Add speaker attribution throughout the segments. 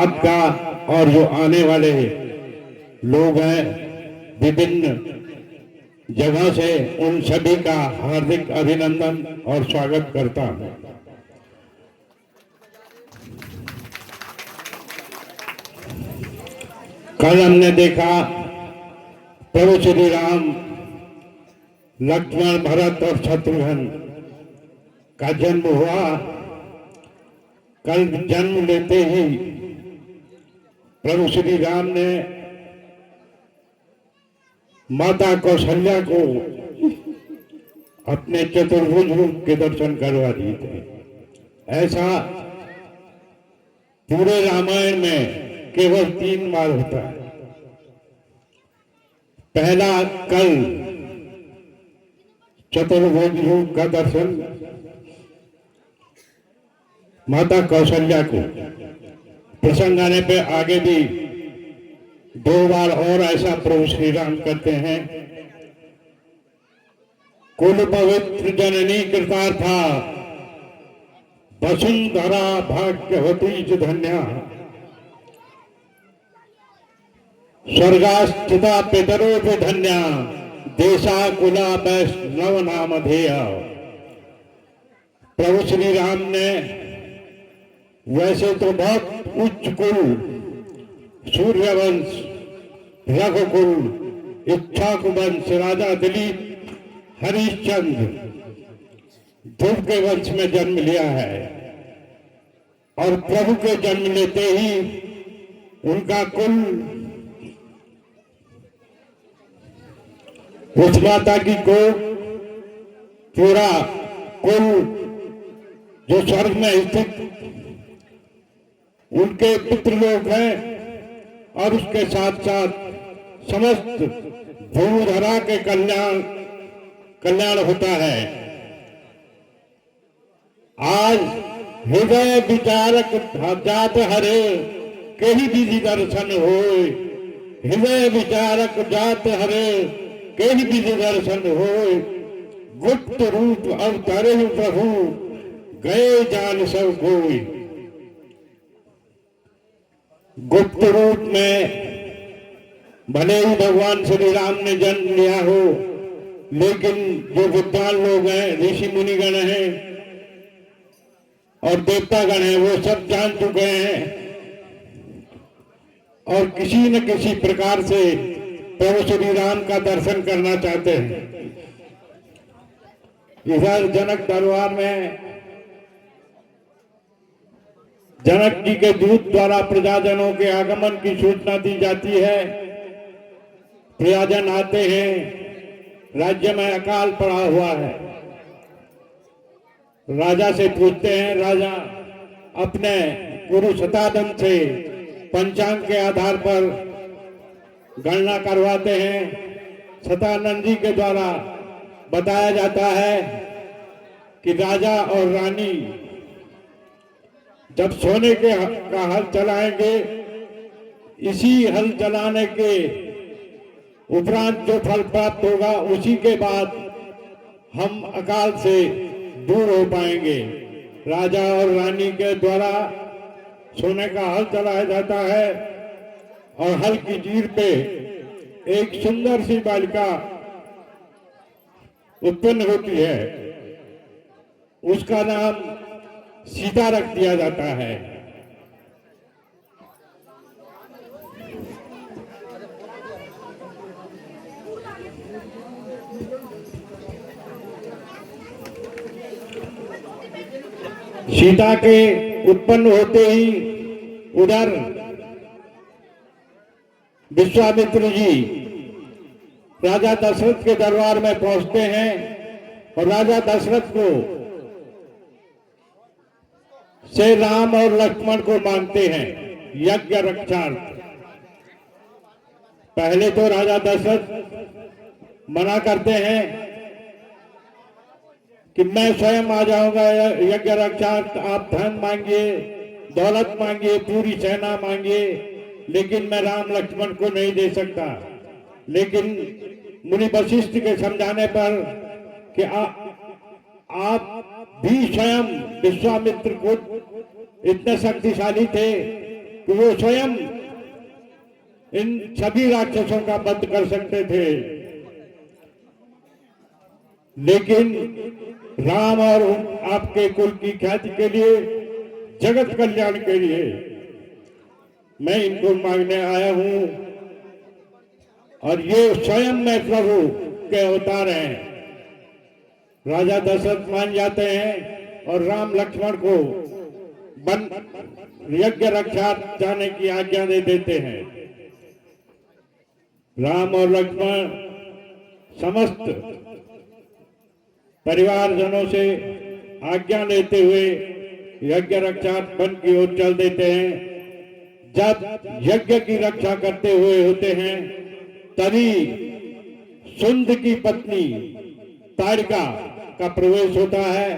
Speaker 1: आपका और जो आने वाले लोग हैं विभिन्न जगह से, उन सभी का हार्दिक अभिनंदन और स्वागत करता हूं। कल हमने देखा प्रभु श्री राम लक्ष्मण, भरत और शत्रुघ्न का जन्म हुआ। कल जन्म लेते ही प्रभु श्री राम ने माता कौशल्या को अपने चतुर्भुज रूप के दर्शन करवा दिए थे। ऐसा पूरे रामायण में केवल 3 बार होता है। पहला कल चतुर्भुज रूप का दर्शन माता कौशल्या को, प्रसंग आने पे आगे भी 2 बार और ऐसा प्रभु श्री राम करते हैं। कुल पवित्र जननी कृतार्था, वसुंधरा भाग्यवती च धन्या, स्वर्गास्थिता पितरो च धन्या, देशा कुला वैष्णव नामधेय। प्रभु श्री राम ने वैसे तो बहुत उच्च कुल, सूर्यवंश, रघुकुल, इक्ष्वाकुवंश, राजा दिलीप, हरिश्चंद्र, ध्रुव के वंश में जन्म लिया है। और प्रभु के जन्म लेते ही उनका कुल उस माता की को पूरा कुल जो स्वर्ग में स्थित उनके पुत्र लोग हैं, और उसके साथ साथ समस्त भूधरा के कल्याण होता है। आज हृदय विचारक जात हरे, कहीं विधि दर्शन होय। हृदय विचारक जात हरे, कहीं विधि दर्शन होय। गुप्त रूप अवतरे प्रभु, गए जान सब कोई। गुप्त रूप में भले ही भगवान श्री राम ने जन्म लिया हो, लेकिन जो विद्वान लोग हैं, ऋषि मुनिगण हैं और देवतागण हैं, वो सब जान चुके हैं और किसी न किसी प्रकार से प्रभु श्री राम का दर्शन करना चाहते हैं। इधर जनक दरबार में जनक जी के दूत द्वारा प्रजाजनों के आगमन की सूचना दी जाती है। प्रजाजन आते हैं, राज्य में अकाल पड़ा हुआ है। राजा से पूछते हैं, राजा अपने गुरु शतानंद से पंचांग के आधार पर गणना करवाते हैं। शतानंद जी के द्वारा बताया जाता है कि राजा और रानी जब सोने के का हल चलाएंगे, इसी हल चलाने के उपरांत जो फल प्राप्त होगा, उसी के बाद हम अकाल से दूर हो पाएंगे। राजा और रानी के द्वारा सोने का हल चलाया जाता है और हल की जीर पे एक सुंदर सी बालिका उत्पन्न होती है। उसका नाम सीता रख दिया जाता है। सीता के उत्पन्न होते ही उधर विश्वामित्र जी राजा दशरथ के दरबार में पहुंचते हैं और राजा दशरथ को से राम और लक्ष्मण को मांगते हैं यज्ञ रक्षार्थ। पहले तो राजा दशरथ मना करते हैं कि मैं स्वयं आ जाऊंगा यज्ञ रक्षार्थ, आप धन मांगिए, दौलत मांगिए, पूरी सेना मांगिए, लेकिन मैं राम लक्ष्मण को नहीं दे सकता। लेकिन मुनि वशिष्ठ के समझाने पर कि आप भी स्वयं विश्वामित्र को इतने शक्तिशाली थे कि वो स्वयं इन सभी राक्षसों का वध कर सकते थे, लेकिन राम और आपके कुल की ख्याति के लिए, जगत कल्याण के लिए मैं इनको मांगने आया हूं। और ये स्वयं मैं प्रभु के अवतार हैं। राजा दशरथ मान जाते हैं और राम लक्ष्मण को वन यज्ञ रक्षा जाने की आज्ञा दे देते हैं। राम और लक्ष्मण समस्त परिवारजनों से आज्ञा लेते हुए यज्ञ रक्षा वन की ओर चल देते हैं। जब यज्ञ की रक्षा करते हुए होते हैं, तभी सुंद की पत्नी तारिका का प्रवेश होता है,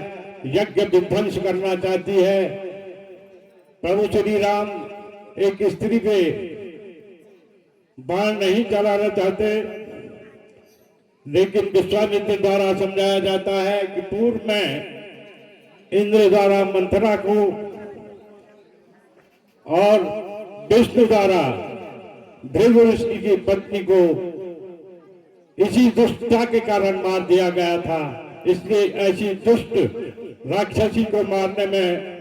Speaker 1: यज्ञ विध्वंस करना चाहती है। प्रभु श्री राम एक स्त्री पे बाण नहीं चलाना चाहते, लेकिन विश्वामित्र द्वारा समझाया जाता है कि पूर्व में इंद्र द्वारा मंथरा को और विष्णु द्वारा भृगु ऋषि की पत्नी को इसी दुष्टता के कारण मार दिया गया था। इसलिए ऐसी दुष्ट राक्षसी को मारने में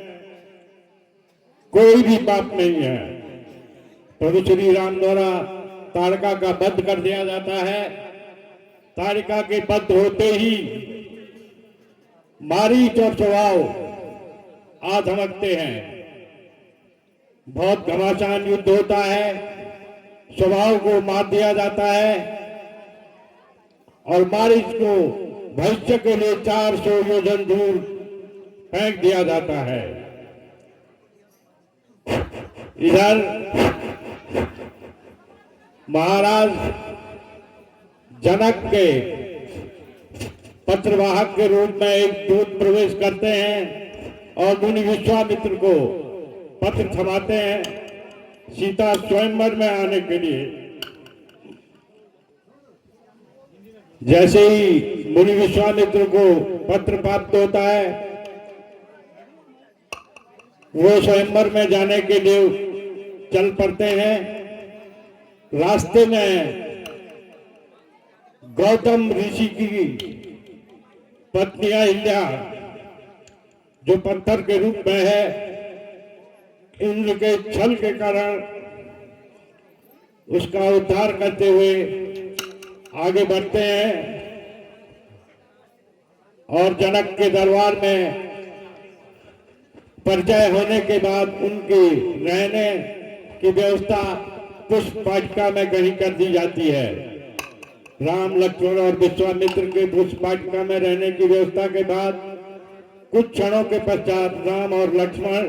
Speaker 1: कोई भी पाप नहीं है। प्रभु श्री राम द्वारा तारिका का वध कर दिया जाता है। तारिका के वध होते ही मारीच और स्वभाव आ धमकते हैं। बहुत घमासान युद्ध होता है, स्वभाव को मार दिया जाता है और मारीच को भविष्य के लिए 400 योजन दूर फेंक दिया जाता है। इधर महाराज जनक के पत्रवाहक के रूप में एक दूत प्रवेश करते हैं और मुनि विश्वामित्र को पत्र थमाते हैं सीता स्वयंवर में आने के लिए। जैसे ही मुनि विश्वामित्र को पत्र प्राप्त होता है, वो स्वयंवर में जाने के लिए चल पड़ते हैं। रास्ते में गौतम ऋषि की पत्नी अहिल्या, जो पत्थर के रूप में है, इंद्र के छल के कारण उसका उद्धार करते हुए आगे बढ़ते हैं और जनक के दरबार में परिचय होने के बाद उनकी रहने की व्यवस्था पुष्प वाटिका में कहीं कर दी जाती है। राम लक्ष्मण और विश्वामित्र के पुष्प वाटिका में रहने की व्यवस्था के बाद कुछ क्षणों के पश्चात राम और लक्ष्मण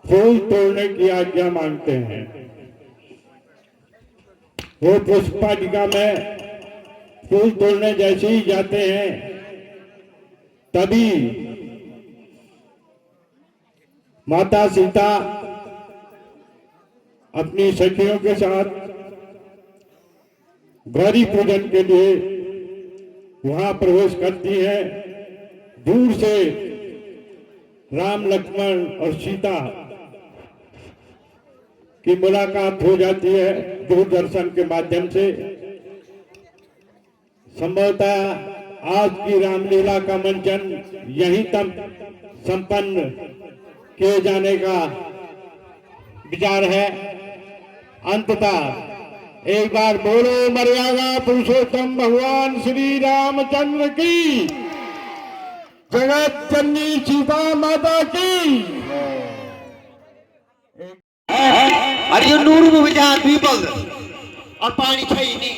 Speaker 1: फूल तोड़ने की आज्ञा मांगते हैं। वो पुष्प वाटिका में फूल तोड़ने जैसे ही जाते हैं, तभी माता सीता अपनी सखियों के साथ गौरी पूजन के लिए वहां प्रवेश करती है। दूर से राम लक्ष्मण और सीता की मुलाकात हो जाती है दूरदर्शन के माध्यम से। संभवतः आज की रामलीला का मंचन यहीं तक संपन्न किए जाने का विचार है। अंततः एक बार बोलो मर्यादा पुरुषोत्तम भगवान श्री रामचंद्र की, जगत जननी सीता माता की।
Speaker 2: अरे ये नूर में विचार पीपल और पानी चाहिए नहीं,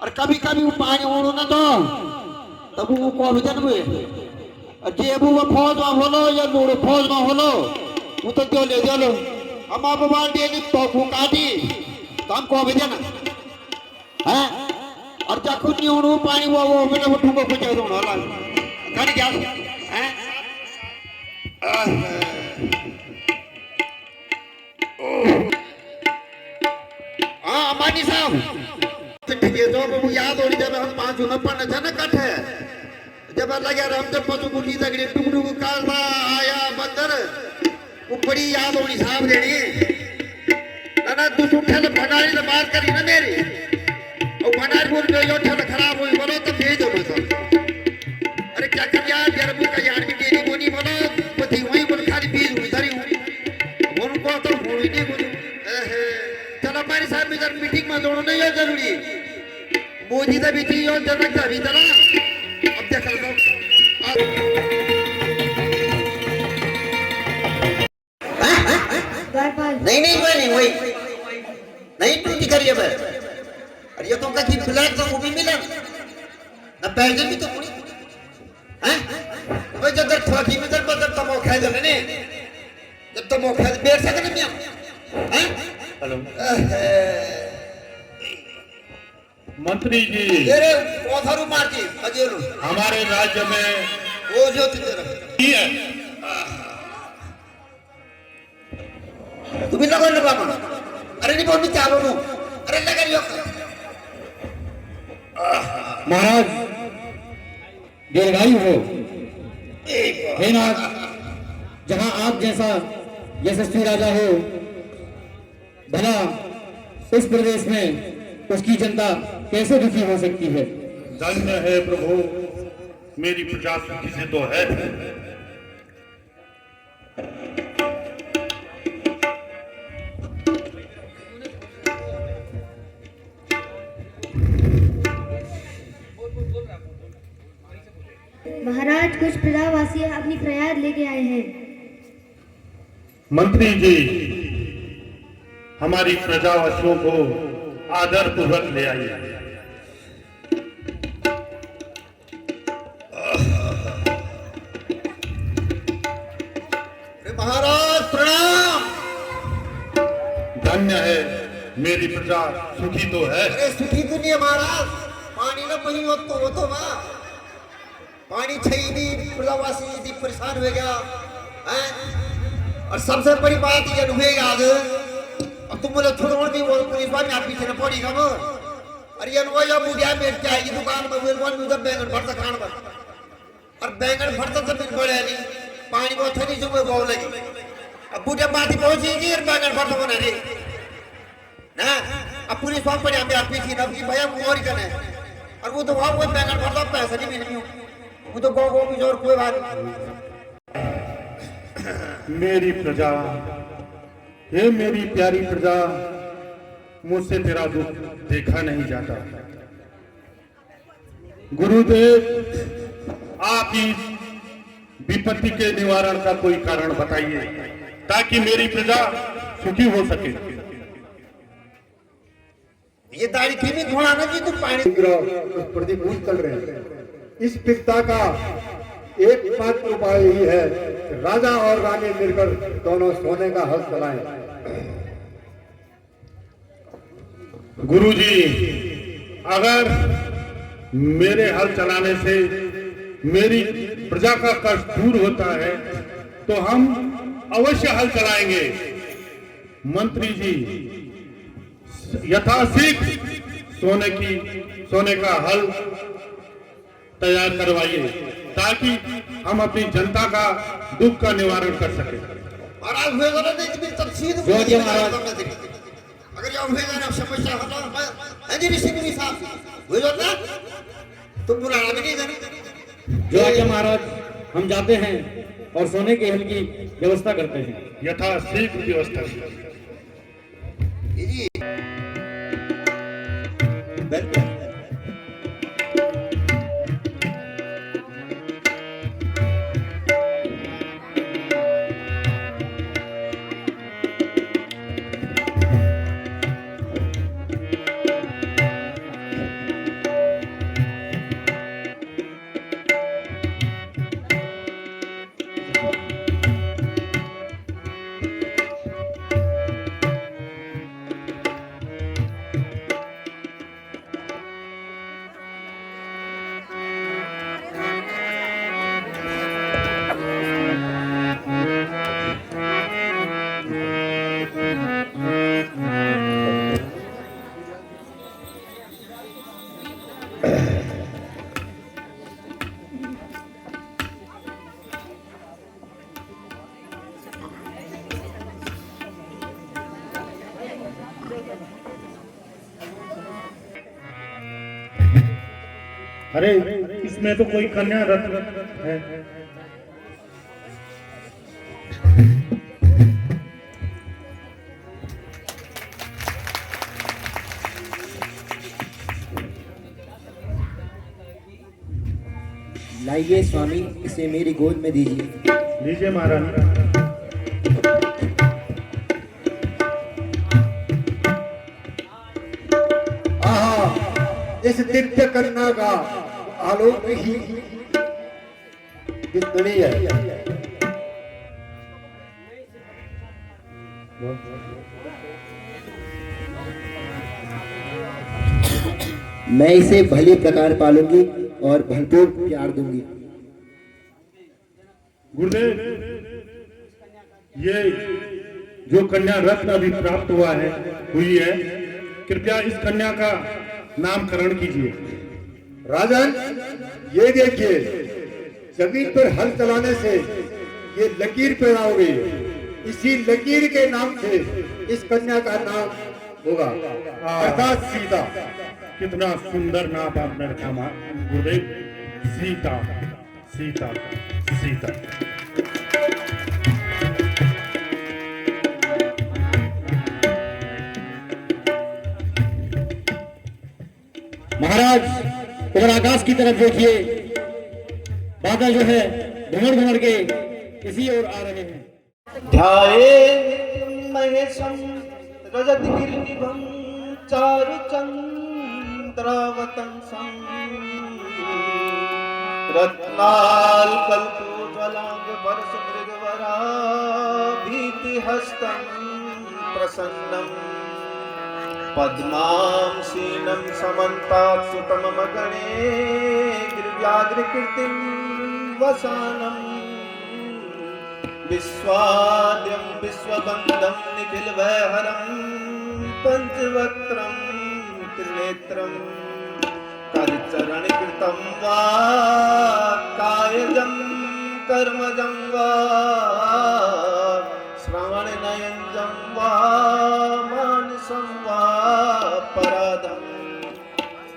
Speaker 2: और कभी कभी वो पानी ओढ़ो ना तो तब वो को विजन हुए जे वो फौज में होलो या नूर फौज में होलो वो तो जो ले चलो हम आप बाल डेली तो काटी तो हम को विजन है। और जखुन नहीं ओढ़ो पानी वो मैंने वो ठुको पहुंचा दो ना कर क्या है। हाँ अमानी साहब जो वो याद हो रही जब हम 5 न पढ़ने थे ना कट है जब लगे हम जब पशु बुली तक टुकड़ू कालवा आया बंदर वो बड़ी याद होनी साहब देनी ना तू उठे तो भंडारी से बात करी ना मेरी और भंडारी बोल गई उठे तो खराब हुई बोलो तो भेज दो सब अरे क्या कर यार यार का यार की डेरी बोनी बोलो पति वही बोल खाली बीज हुई धरी हुई उनको तो हुई नहीं बोलो चलो हमारे साहब इधर मीटिंग में जोड़ो नहीं है जरूरी मोदी का भी चाहिए और जनक का भी चला अब देख लो नहीं नहीं मैं नहीं वही नहीं टूटी करिए मैं अरे ये तो कहीं ब्लैक तो वो भी मिला ना पैसे भी तो पूरी हैं भाई जब तक थोड़ी में जब तक तो मौका है जब नहीं जब तो मौका है बैठ सकते नहीं हम हैं
Speaker 1: हेलो मंत्री जी
Speaker 2: तेरे पौधारू मारती अजेलू
Speaker 1: हमारे राज्य में
Speaker 2: वो जो तेरा
Speaker 1: है
Speaker 2: तू भी लगो लगा अरे नहीं बोल चालो नो अरे लगा लियो
Speaker 3: महाराज दीर्घायु हो हे नाथ जहां आप जैसा यशस्वी राजा हो भला इस प्रदेश में उसकी जनता कैसे दुखी हो सकती है।
Speaker 1: धन्य है प्रभु मेरी प्रजा सुखी से तो है।
Speaker 4: महाराज कुछ प्रजावासी अपनी फरियाद लेके आए हैं।
Speaker 1: मंत्री जी हमारी प्रजावासियों को आदर पूर्वक ले आइए।
Speaker 2: महाराज प्रणाम।
Speaker 1: धन्य है मेरी प्रजा सुखी तो है।
Speaker 2: अरे सुखी तो नहीं है महाराज पानी ना पही हो तो मां पानी चाहिए नहीं प्रजावासी यदि परेशान हो गया हैं और सबसे बड़ी बात ये हुएगा आज और तुम बोले छोड़ भी वो पुलिस वाले आप पीछे न पड़ी कम अरे ये वो या मुझे मेरे चाहिए दुकान में वो वन उधर बैंगन भरता खान पर और बैंगन भरता तो फिर बड़े नहीं पानी को थनी जो वो लगी अब बूढ़े माटी पहुंची जी और बैंगन भरता बना रे ना अब पुलिस वाले पड़े हम आप पीछे न कि भैया मोर करने और वो तो वहां वो बैंगन भरता पैसा नहीं मिलनी वो तो गो भी जोर कोई बात
Speaker 1: मेरी प्रजा हे मेरी प्यारी प्रजा मुझसे तेरा दुख देखा नहीं जाता। गुरुदेव आप इस विपत्ति के निवारण का कोई कारण बताइए ताकि मेरी प्रजा सुखी हो सके।
Speaker 2: ये दाढ़ी की घोड़ा ना जी तू पानी
Speaker 5: प्रतिकूल चल रहे हैं। इस विपदा का एकमात्र उपाय ही है राजा और रानी मिलकर दोनों सोने का हल चलाएं।
Speaker 1: गुरुजी अगर मेरे हल चलाने से मेरी प्रजा का कष्ट दूर होता है तो हम अवश्य हल चलाएंगे। मंत्री जी यथाशीघ्र सोने का हल तैयार करवाइए ताकि हम अपनी जनता का दुख का निवारण कर सके।
Speaker 2: महाराज हुए ना नहीं तफसील अगर ये हुए ना समस्या हटा अंजलि सिंह साहब हुए ना तुम बुलाना भी नहीं देना
Speaker 3: जो आज्ञा महाराज हम जाते हैं और सोने के हल की व्यवस्था करते हैं।
Speaker 1: यथाशीघ्र व्यवस्था
Speaker 2: जी
Speaker 1: अरे इसमें तो कोई कन्या रत्न है।
Speaker 3: लाइए स्वामी, इसे मेरी गोद में दीजिए।
Speaker 1: लीजिए महारानी।
Speaker 5: इस दिव्य कन्या का आलोक ही विस्मरणीय है।
Speaker 3: मैं इसे भली प्रकार पालूंगी और भरपूर प्यार दूंगी।
Speaker 1: गुरुदेव, ये जो कन्या रत्न अभी प्राप्त हुई है, कृपया इस कन्या का नामकरण कीजिए।
Speaker 5: राजन, ये देखिए, जमीन पर हल चलाने से ये लकीर पैदा हो गई। इसी लकीर के नाम से इस कन्या का नाम होगा, अर्थात सीता।
Speaker 1: कितना सुंदर नाम आपने रखा गुरुदेव, सीता सीता सीता।
Speaker 3: महाराज, उधर आकाश की तरफ देखिए, बादल जो है घुमड़ घुमड़ के इसी ओर आ रहे हैं।
Speaker 6: ध्याये महेशं रजतगिरिनिभं चारुचन्द्रावतंसं रत्नाल्कल्पोज्ज्वलाङ्गभरसमृगवराभीतिहस्तं प्रसन्नं पद्मांसीनं समन्तात्सुतममगणे गिरिव्याघ्रकीर्तिं वसानम् विश्वाद्यं विश्वबन्धं निखिलभयहरं पञ्चवक्त्रं त्रिनेत्रं करचरणकृतं वा कायजं कर्मजं वा श्रवणनयनजं वा मानसं वा पराधं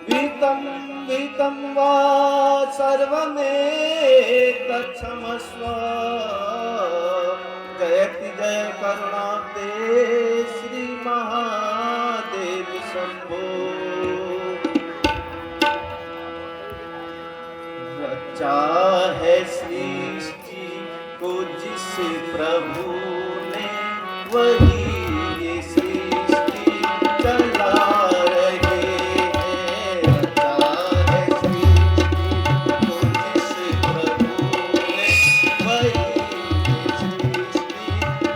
Speaker 6: वीतं वीतं वा सर्वमेतत्क्षमस्व। जयति जय करुणाब्दे श्री महादेव शंभो। रचा है सृष्टि को जिस प्रभु ने, वही ये सृष्टि चला रहे हैं। रचा है सृष्टि को जिस प्रभु ने, वही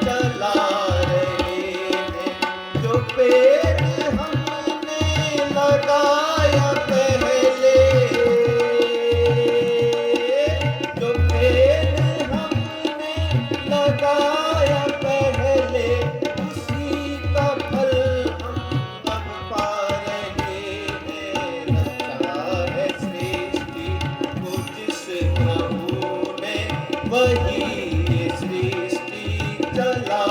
Speaker 6: चला रहे हैं। जो पेड़ हमने लगाया पहले, जो पेड़ हमने लगाया पहले, उसी का फल हम अब पा रहे हैं। रचा है सृष्टि को जिस प्रभु ने, वही ये सृष्टि चला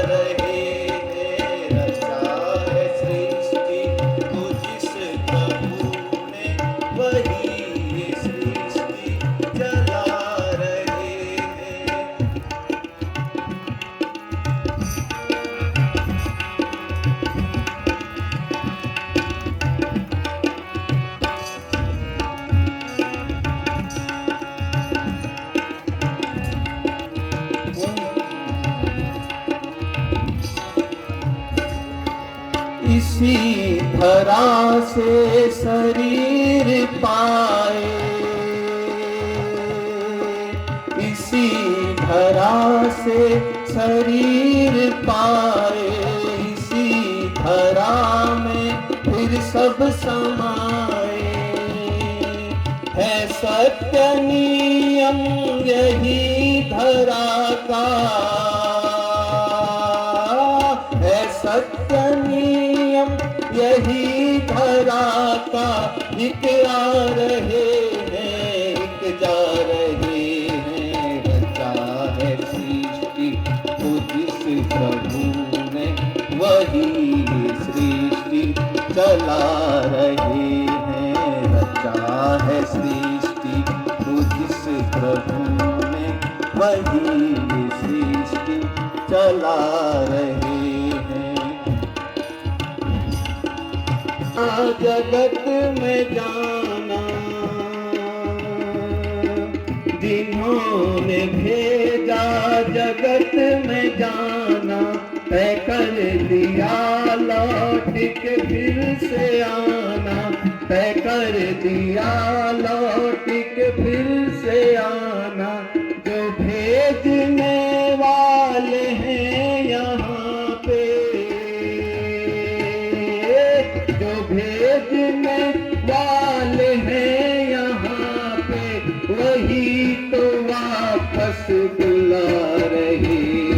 Speaker 6: रहे हैं। रचा है सृष्टि को जिस प्रभु ने, वही ये सृष्टि चला रहे हैं। इसी धरा से शरीर पाए, इसी धरा से शरीर पाए, इसी धरा में फिर सब समाए। है सत्य नियम यही धरा का, है सत्य नियम यही धरा का। एक आ रहे हैं, एक जा रहे हैं। रचा है सृष्टि को जिस प्रभु ने, वही सृष्टि चला रहे हैं। रचा है सृष्टि प्रभु ने वही सृष्टि चला रहे हैं। जगत में जाना जिन्होंने भेजा, जगत में जाना तय कर दिया, लौट के फिर से आना तय कर दिया, लौट के फिर से आना। जो भेजने वाले हैं यहाँ पे, जो भेजने वाले हैं यहाँ पे, वही तो वापस बुला रहे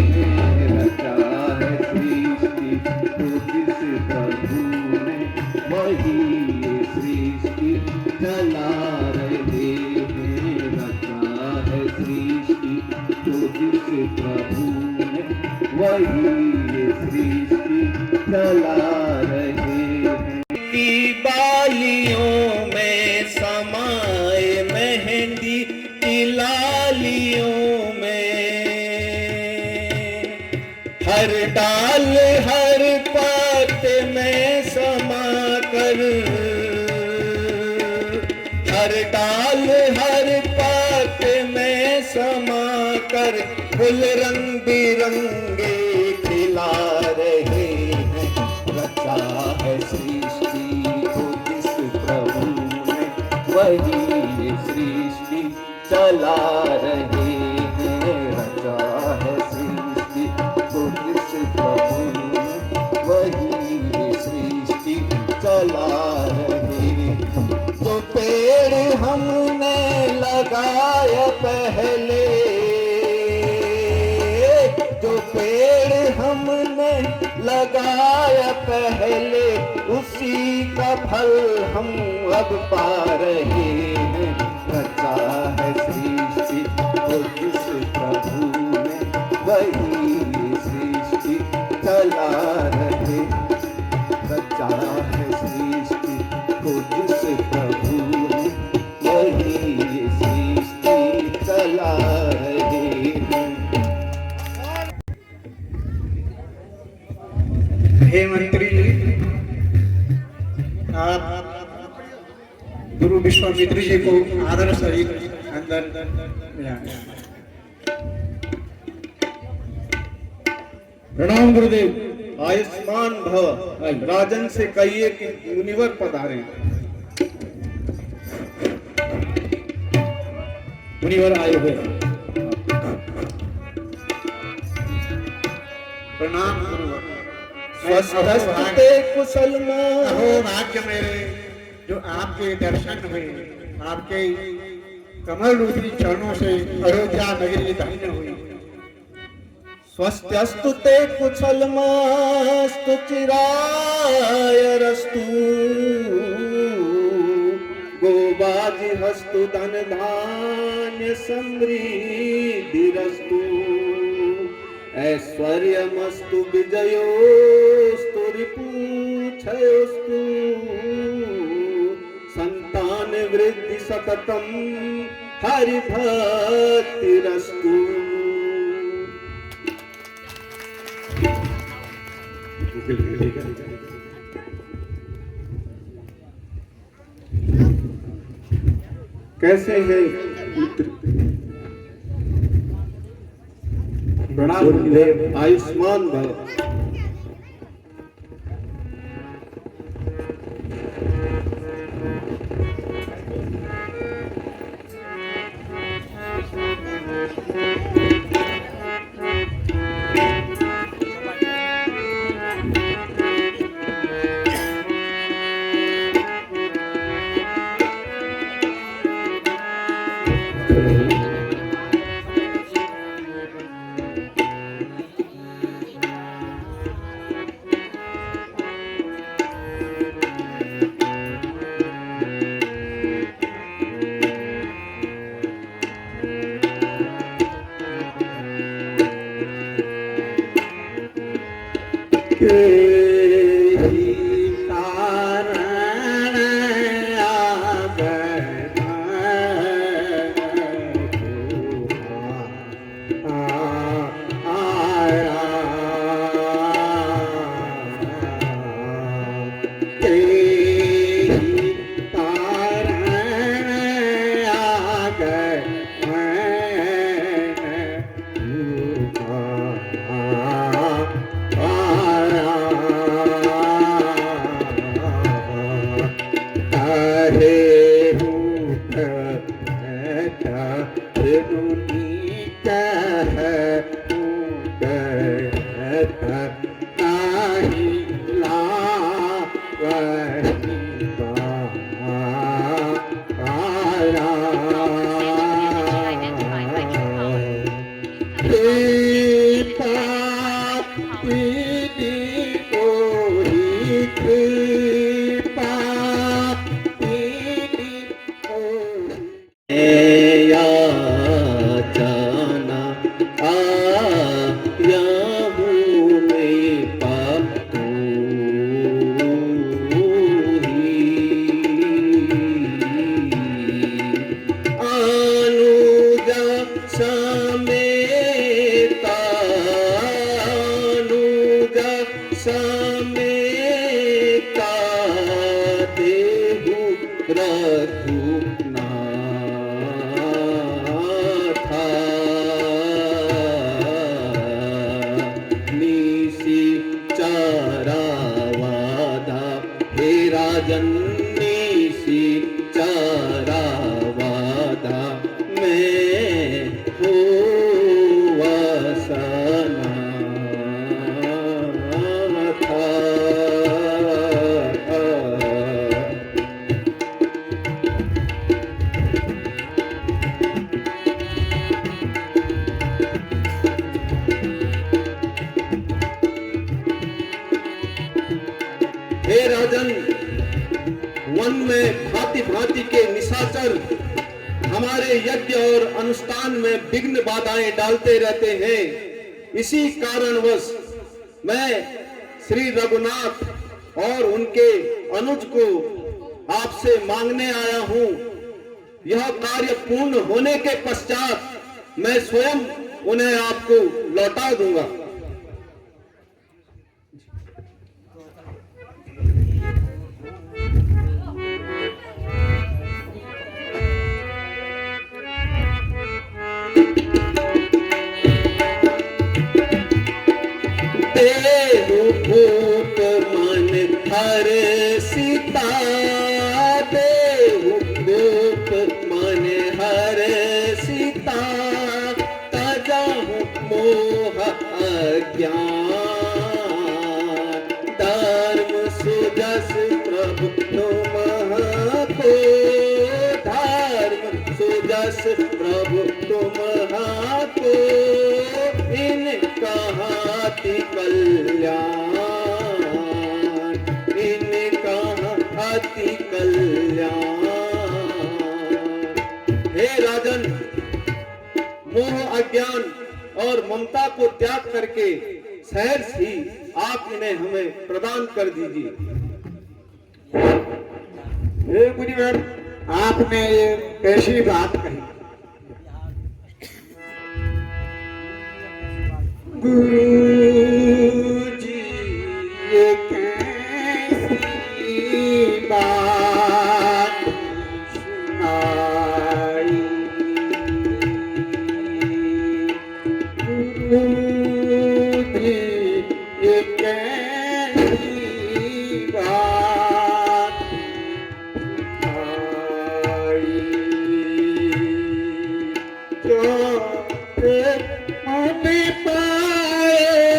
Speaker 6: हैं। रचा है सृष्टि तो जिस प्रभु ने, वही ये सृष्टि चला रहे हैं। रचा है सृष्टि तो जिस प्रभु ने, वही ये सृष्टि चला रहे हैं। की बालियों में समाए मेहंदी की लालियों में, हर डाल हर पत्ते में समा कर, हर डाल हर पत्ते में समा कर, फूल रंग बिरंगे खिला रहे हैं। रचा है सृष्टि को जिस प्रभु ने, वही ये सृष्टि चला रहे हैं। रचा है सृष्टि को जिस प्रभु ने, वही ये सृष्टि चला रहे हैं। जो पेड़ हमने लगाया पहले, जो पेड़ हमने लगाया पहले, उसी का फल हम अब पा रहे हैं। रचा है सृष्टि को जिस प्रभु ने, वही सृष्टि चला रहे। रचा है सृष्टि को जिस प्रभु ने, वही सृष्टि चला रहे हैं।
Speaker 7: हे मंत्री जी, आप गुरु विश्वामित्र जी को आदर सहित अंदर ले आए।
Speaker 3: प्रणाम गुरुदेव।
Speaker 7: आयुष्मान भव। राजन से कहिए कि मुनिवर पधारे।
Speaker 3: मुनिवर आए हुए।
Speaker 7: प्रणाम गुरुवर।
Speaker 6: स्वस्थस्ते कुशल
Speaker 7: अहो भाग्य मेरे, जो आपके दर्शन हुए, आपके कमल रूपी चरणों से अयोध्या नगरी धन्य हुई।
Speaker 6: स्वस्त्यस्तु ते कुशलमास्तु चिरायरस्तु, गोबाजिहस्तु धन धान्य समृद्धिरस्तु, ऐश्वर्यमस्तु विजयोस्तु रिपुक्षयोस्तु, संतान वृद्धि सततम हरिभक्तिरस्तु।
Speaker 7: कैसे है प्रणाम गुरुदेव।
Speaker 6: आयुष्मान भव। महिला वही पारा कृपा दीदी को ही कृपा दीदी को या जाना आया हूँ मैं पापू ही अनुजा समेता अनुजा समेता देहु रखू था निसी चारावादा हे राजन निसी चारावादा मैं हो वसना था हे राजन वन में भांति भांति के निशाचर हमारे यज्ञ और अनुष्ठान में विघ्न बाधाएं डालते रहते हैं। इसी कारणवश मैं श्री रघुनाथ और उनके अनुज को आपसे मांगने आया हूं। यह कार्य पूर्ण होने के पश्चात मैं स्वयं उन्हें आपको लौटा दूंगा। देहु भूत मन हर सीता देहु भूत मन हर सीता तजहु मोह अज्ञान धर्म सुजस प्रभु तुम्हाको धर्म सुजस प्रभु तुम्हाको इन कहाती कल्याण इन कहाती कल्याण। हे राजन मोह अज्ञान और ममता को त्याग करके सहर्ष ही आप इन्हें हमें प्रदान कर दीजिए।
Speaker 7: हे मुनिवर, आपने ये कैसी बात कही? गुरुजी ये कैसी बात सुनाई? गुरुजी ये कैसी बात सुनाई? जो मन पाए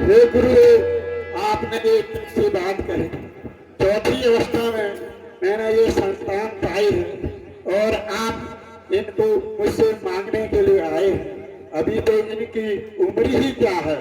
Speaker 7: हे गुरु, आपने एक सी बात कही, चौथी अवस्था में मैंने ये संतान पाई है और आप इनको मुझसे मांगने के लिए आए हैं। अभी तो इनकी उम्र ही क्या है?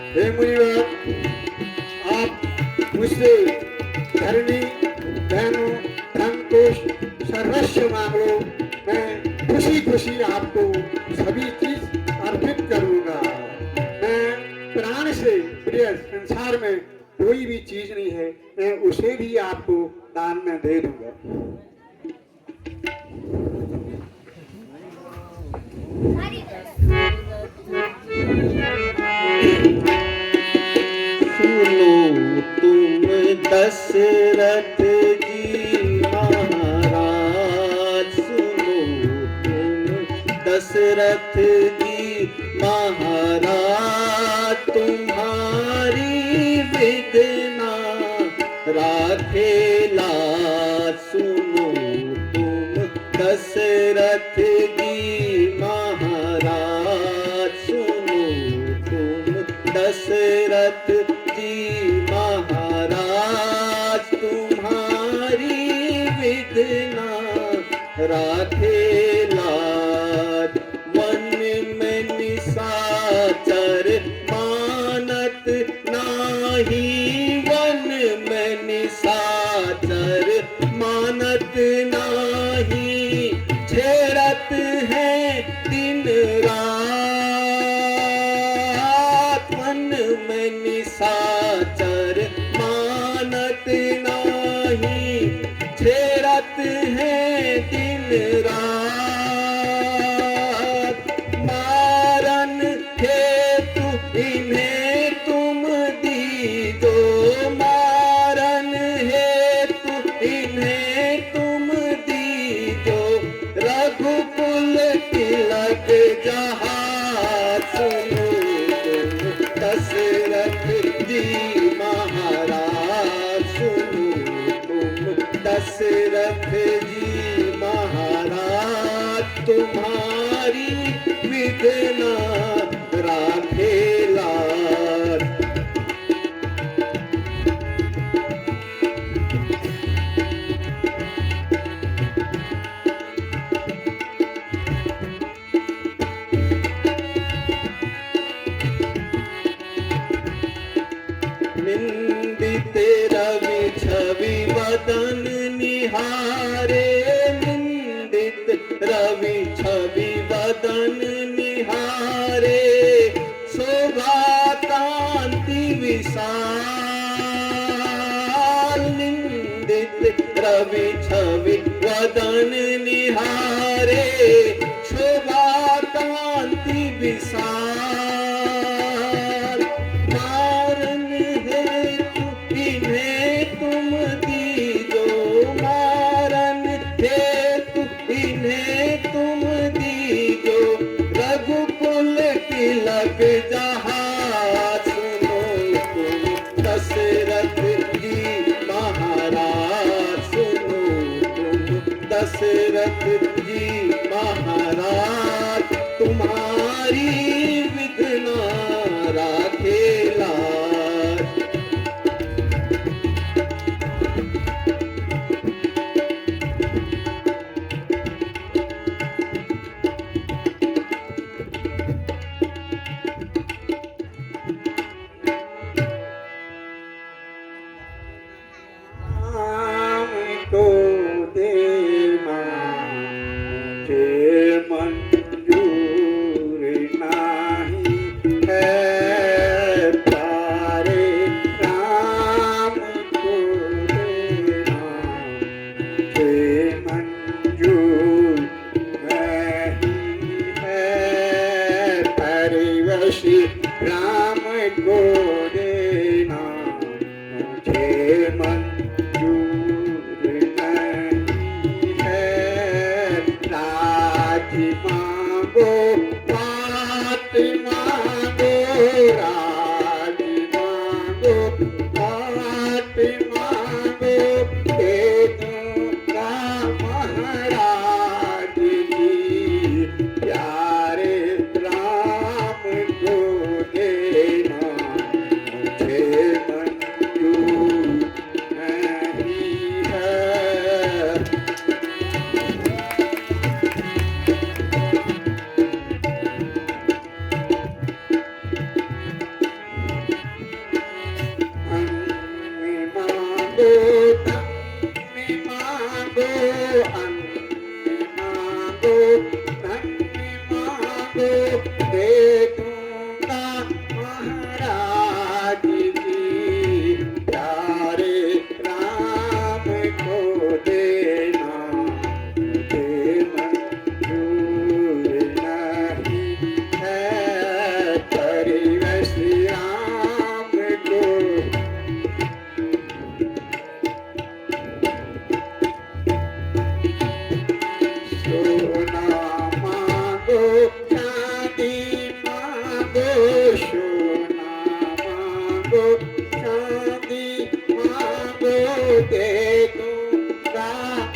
Speaker 7: हे मुनिवर, आप मुझसे धरणी, बहनों, धन कोश सर्वस्व मांग लो, मैं खुशी खुशी आपको सभी चीज अर्पित करूंगा। मैं प्राण से प्रिय संसार में कोई भी चीज नहीं है, मैं उसे भी आपको दान में दे दूंगा।
Speaker 6: सुनो तुम दशरथ जी महाराज, सुनो तुम दशरथ जी महाराज, तुम्हारी विघ्ना राखे लाज। सुनो तुम दशरथ जी महाराज, सुनो तुम दशरथ जी महाराज, तुम्हारी विघ्ना राखे लाज। वन में निशाचर मानत नाही, वन में निशाचर मानत नाही, छेड़त है दिन रात। वन में निशाचर मानत नाही, छेड़त है दिन रात। मारन हेतु इन्हें तुम दीजो, मारन हेतु इन्हें तुम दीजो, रघुकुल तिलक जहाज। सुनो तुम दशरथ जी महाराज, सुनो तुम दशरथ जी महाराज, तुम्हारी विघ्ना राखे लाज। निंदित रवि छवि वदन निहारे, निंदित रवि छवि वदन निहारे, रवि छवि वदन निहारे शोभा कांति विशाल मारन हेतु इन्हें तुम दीजो मारन हेतु इन्हें तुम दीजो रघुकुल तिलक जहाज सुनो तुम दशरथ जी महाराज सुनो तुम दशरथ जी महाराज तुम्हारी विघ्ना राखे लाज
Speaker 7: राम को देना मुझे मंजूर नहीं है प्यारे राम को देना मुझे मंजूर नहीं है परिवशी राम को देना मुझे मंजूर नहीं है राज मांगो बात मांगो राज मांगो बात मांगो दे दूंगा महाराज जी प्यारे राम को देना मुझे मंजूर नहीं है अन्नी मांगो धन्नी मांगो अन्नी मांगो धन्नी मांगो दे दूंगा महाराज जी प्यारे राम को देना मुझे मंजूर नहीं है परिवश राम को सोना मांगो चांदी मांगो सोना मांगो चांदी मांगो दे दूंगा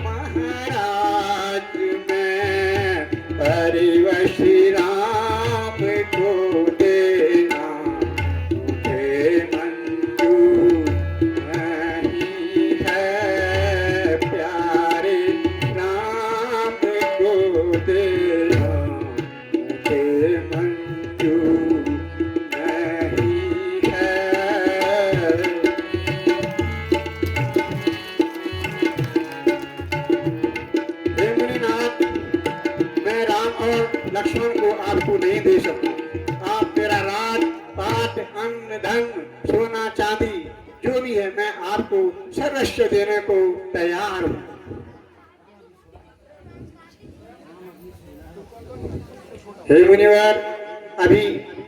Speaker 7: महाराज मैं परिवश राम को देना मुझे मंजूर नहीं है प्यारे राम को देना मुझे मंजूर नहीं है हे मुनिनाथ मैं राम और लक्ष्मण को आपको नहीं दे सकता आप मेरा राज पाट अन्न धन सोना चांदी जो भी है मैं आपको सर्वस्व देने को तैयार हूँ हे मुनिवर अभी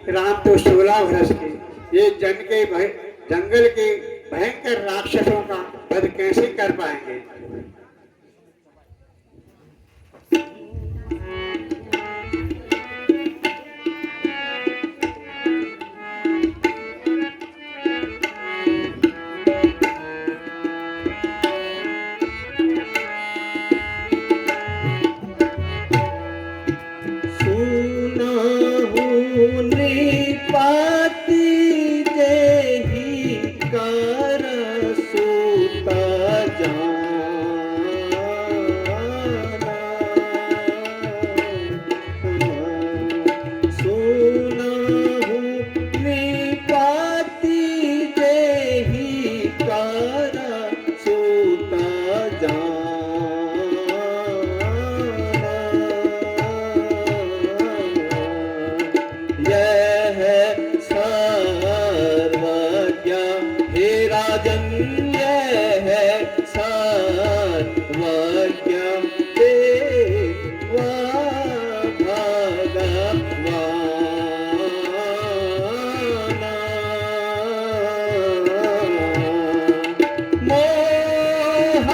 Speaker 7: राम तो 16 वर्ष के ये जंगल के भयंकर राक्षसों का वध कैसे कर पाएंगे
Speaker 6: कर सूता जान सर्वज्ञ देवा भगवाना। मोह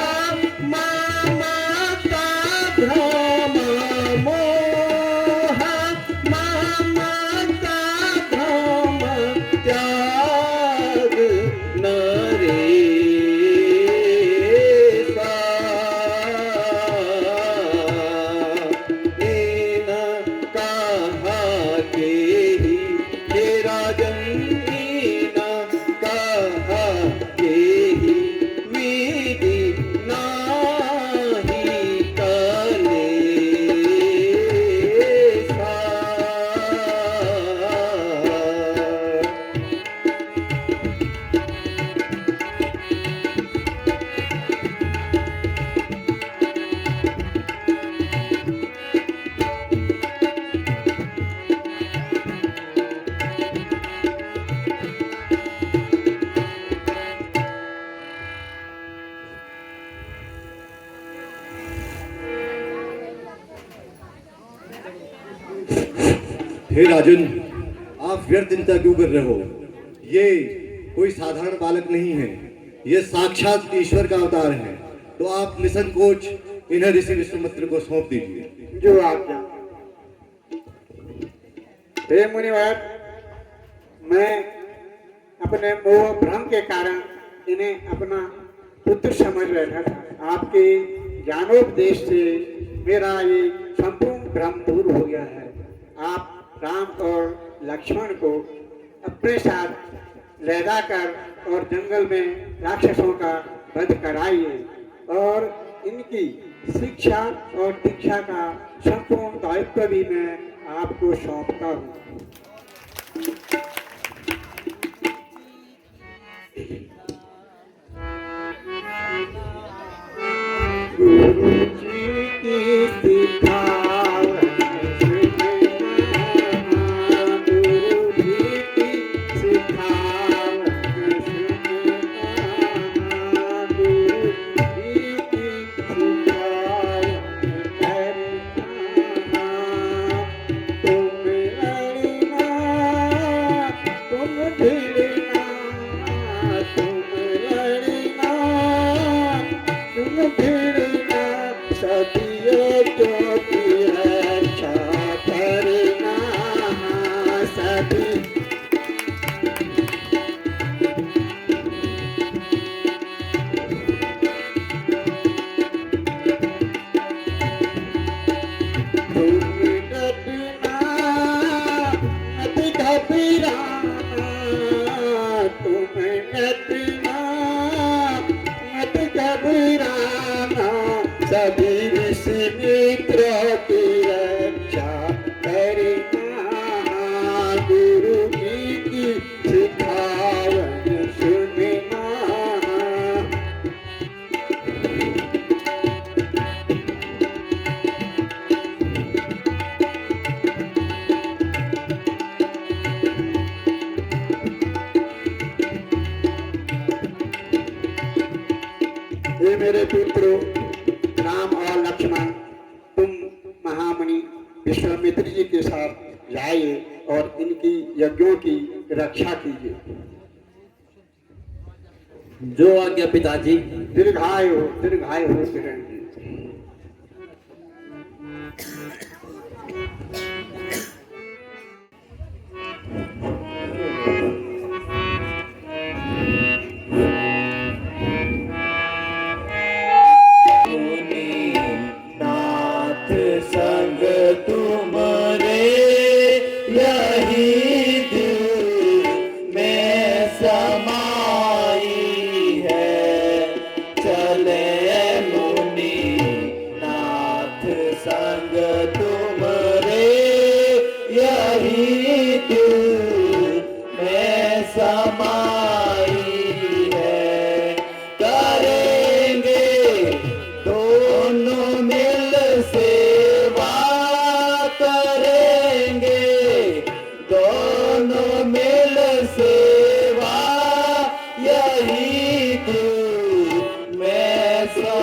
Speaker 6: ममता भ्रम, मोह ममता भ्रम त्याग नरेशा। इन कहा के ही हे राजन, इन कहा के ही विधि नाही कलेसा।
Speaker 8: हे राजन, आप व्यर्थ चिंता क्यों कर रहे हो? ये कोई साधारण बालक नहीं है, ये साक्षात ईश्वर का अवतार है। तो आप निसंकोच इन्हें ऋषि विश्वामित्र को सौंप दीजिए।
Speaker 7: जो आज्ञा। हे मुनिवर, मैं अपने मोह भ्रम के कारण इन्हें अपना पुत्र समझ बैठा था। आपके ज्ञानोपदेश से मेरा ये संपूर्ण भ्रम दूर हो गया है। आप राम और लक्ष्मण को अपने साथ ले जाकर और जंगल में राक्षसों का वध कराइए और इनकी शिक्षा और दीक्षा का संपूर्ण दायित्व भी मैं आपको सौंपता हूँ। गुरु जी की सिखावट सभी ऋषि मित्र की रक्षा करना, गुरु जी की सिखावन सुनना। हे मेरे पुत्रों राम और लक्ष्मण, तुम महामुनि विश्वामित्र जी के साथ जाइए और इनकी यज्ञों की रक्षा कीजिए।
Speaker 3: जो आज्ञा पिताजी।
Speaker 7: दीर्घायु किरण जी।
Speaker 1: संग तुमरे यही दिल में समाई है, चले मुनि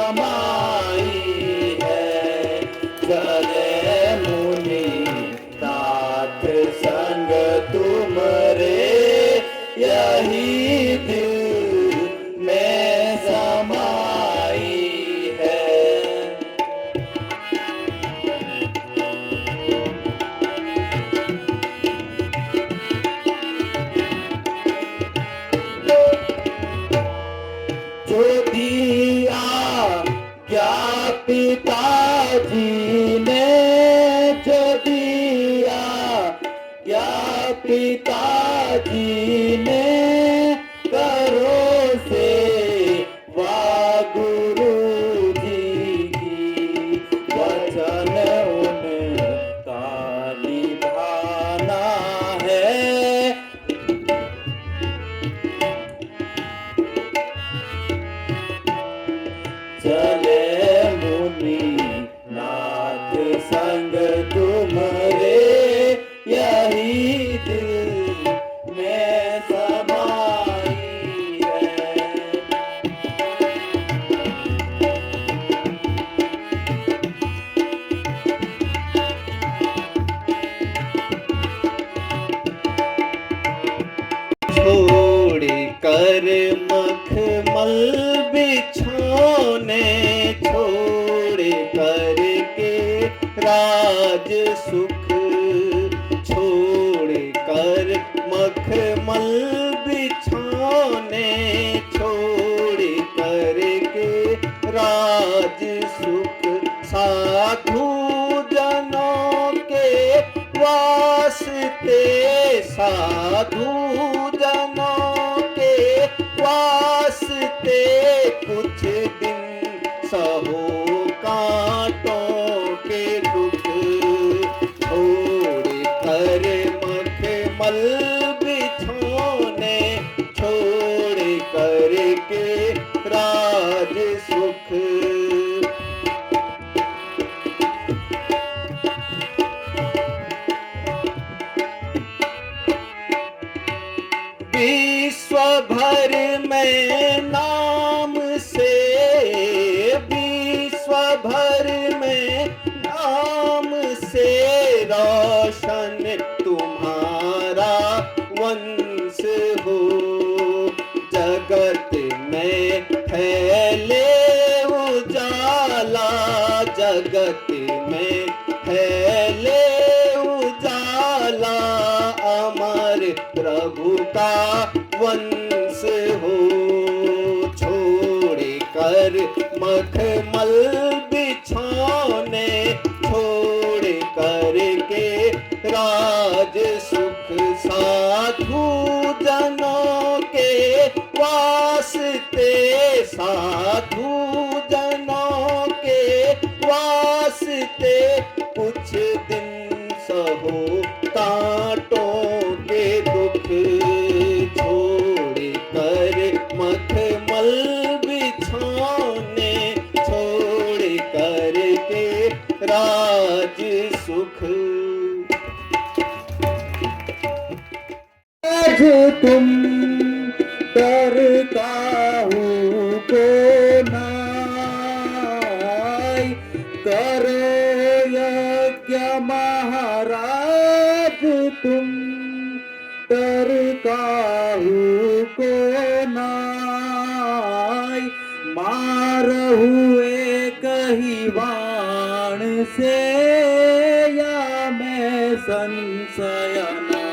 Speaker 9: समाई है। चले मुनि नाथ संग तुम रे, यही दिल में समाई है। जो दिया क्या पिताजी ने, जो दिया क्या पिताजी ने, करो से वाह गुरु जी की, वचन उनका निभाना है। चले मुनि नाथ संग तुम रे, यही दिल में समाई है। छोड़ कर मखमल बिछोने, छोड़ कर के राज सुख, छोड़ कर मखमल बिछोने, छोड़ कर के राज सुख, साधु जनों के वास्ते, साधु जनों के वास्ते, कुछ दिन सहो कांटों के दुख, छोड़ कर मखमल बिछोने, छोड़ कर के राज सुख। विश्व भर में नाम से, विश्व भर में नाम से, रोशन तुम्हारा वंश हो। जगत में फैले उजाला, जगत में फैले उजाला, अमर प्रभु का वंश हो। छोड़ कर मखमल बिछोने, छोड़ कर के राज सुख, साधु जनों के वास्ते, साधु जनों के वास्ते, कुछ दिन सहो कांटों के दुख, छोड़ कर मखमल बिछोने, छोड़ कर के राज सुख। आज तुम तरकाहू को नाय, करो यज्ञ महाराज तुम तरकाहू को नाय, मारहु एक ही बाण से, या मैं संशय नाय।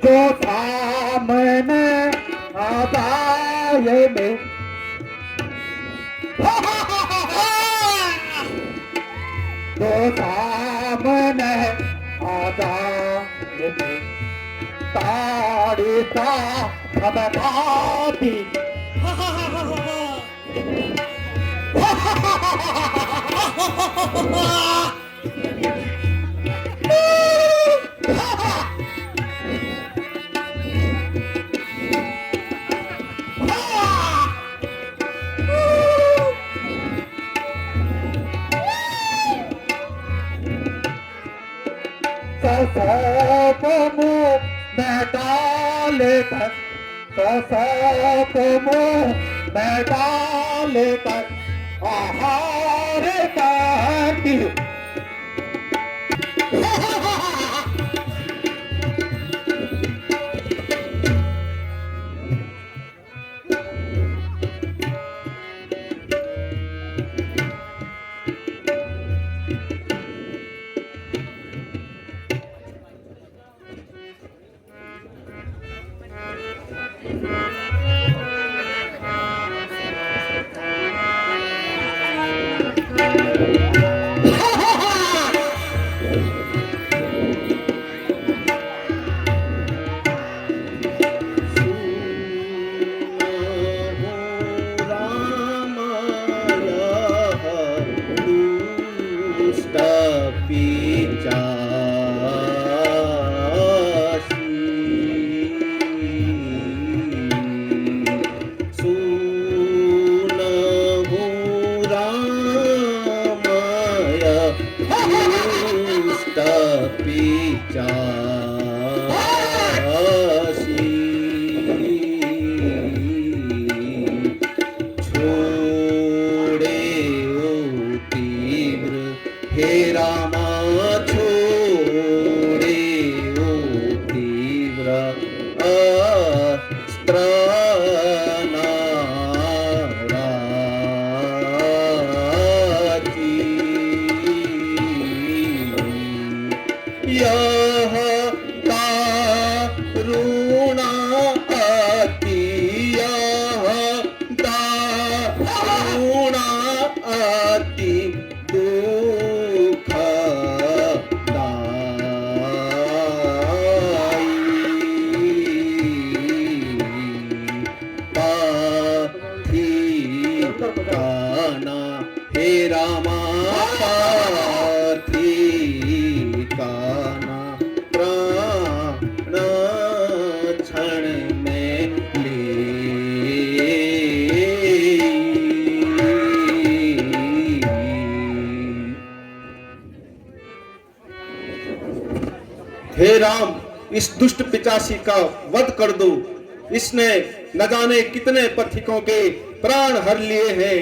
Speaker 1: जो सामने आता ये में जो सामने आता ये में ताड़ी सा धमकाती सौंप मुँह में डाले कर सौंप मुँह में डाले कर आहार करती
Speaker 6: हे राम, इस दुष्ट पिचासी का वध कर दो। इसने न जाने कितने पथिकों के प्राण हर लिए हैं।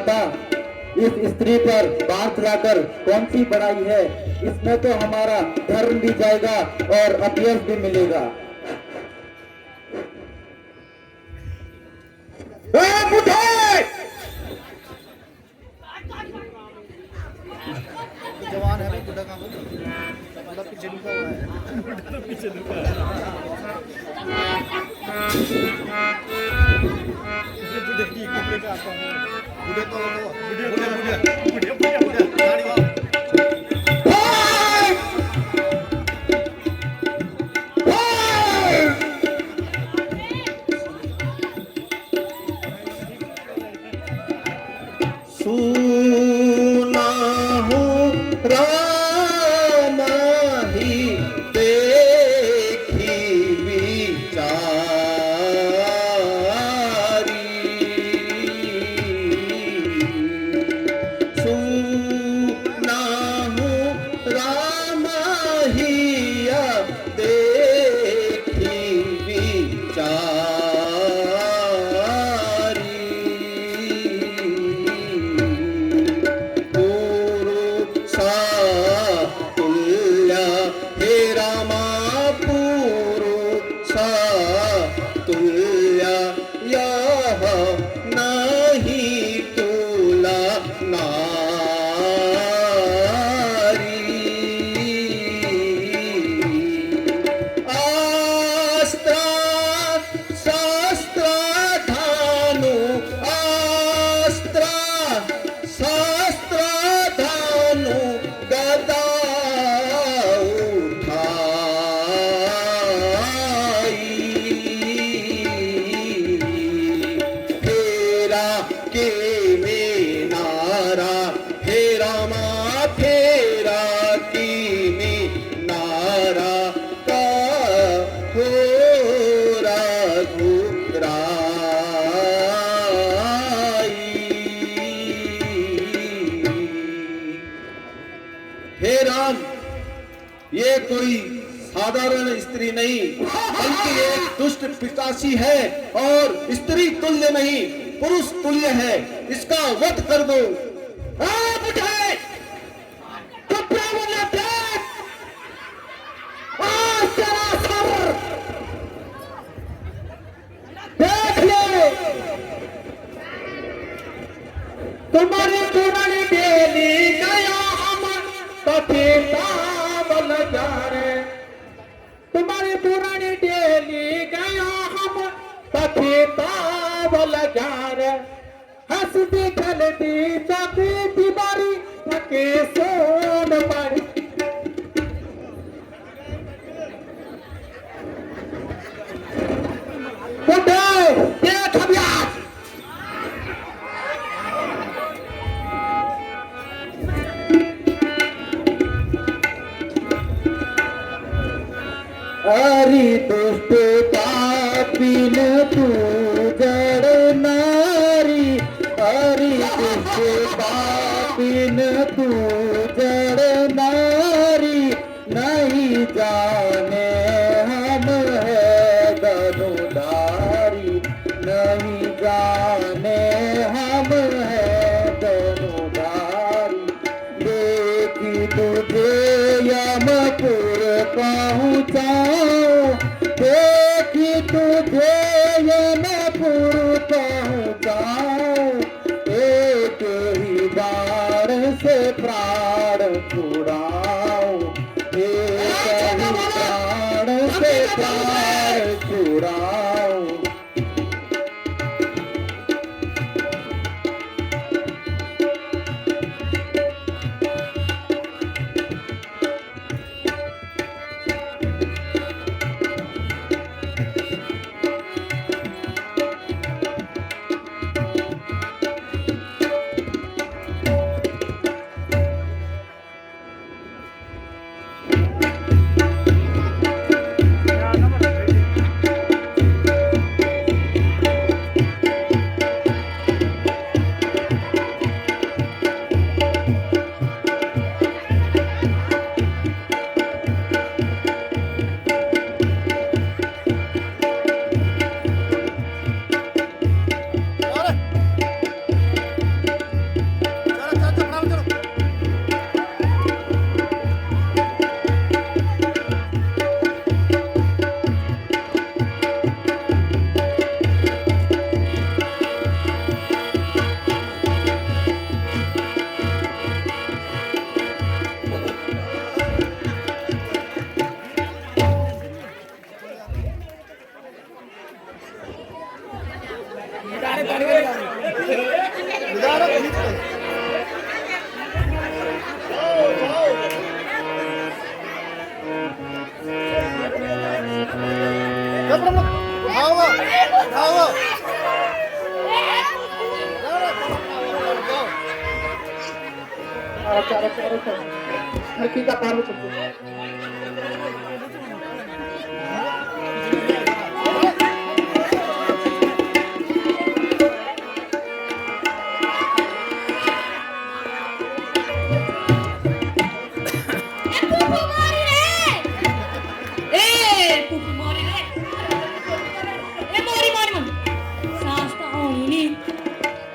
Speaker 9: माता, इस स्त्री पर बाण चलाकर कौन सी बड़ाई है? इसमें तो हमारा धर्म भी जाएगा और अपयश भी मिलेगा।
Speaker 6: सुना हूँ राम ही देखी विचारी, सुना हूँ राम ही देखी हे राम, ये कोई साधारण स्त्री नहीं बल्कि एक दुष्ट पिशाची है और स्त्री तुल्य नहीं पुरुष तुल्य है। इसका वध कर दो। आप उठाए देख ले तुम्हारी पुरानी डेली गया हम बल जा रे, तुम्हारी पुरानी डेली गया हम बल जा रे, हंसती खेलती जाती दीवारी थके सोन पड़ी। देख अभ्यास
Speaker 9: हरि दुष्ट पापिन तू जड़ नारी, हरि दुष्ट पापिन तू जड़ नारी, नहीं जाने हम है धनुधारी, नहीं जाने हम है धनुधारी। देखी तुझे यमपुर पहुँचाओ, देखी तुझे यमपुर पहुँचाओ, एक ही बाण से प्राण छुड़ाओ, एक ही प्राण से प्राण छुड़ाओ।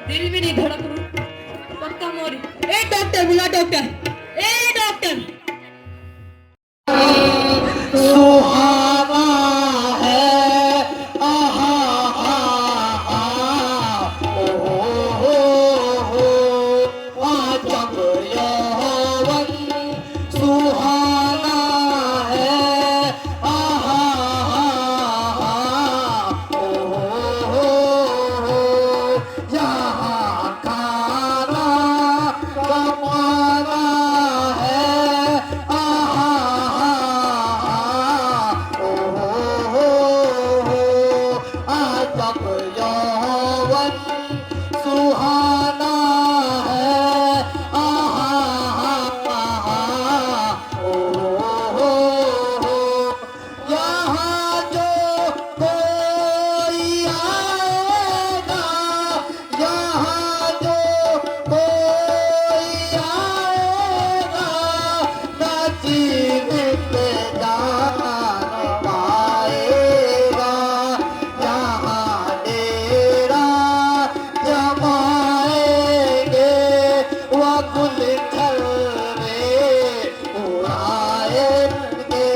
Speaker 10: दिल भी नहीं धड़क रहा पक्का मोरी। ए डॉक्टर बुला डॉक्टर, ए डॉक्टर।
Speaker 2: सुहावा है आहा हा ओ हो आजब यौवन सुहाना है आहा हा ओ हो यहाँ खाना कमाना है आहा आजब यौवन सुहाना है आहा ओ यहाँ जो कोई आएगा यहाँ जो कोई आएगा न जीवित जान पाएगा यहाँ डेरा जमाएंगे वह गुलथल में उड़ाएंगे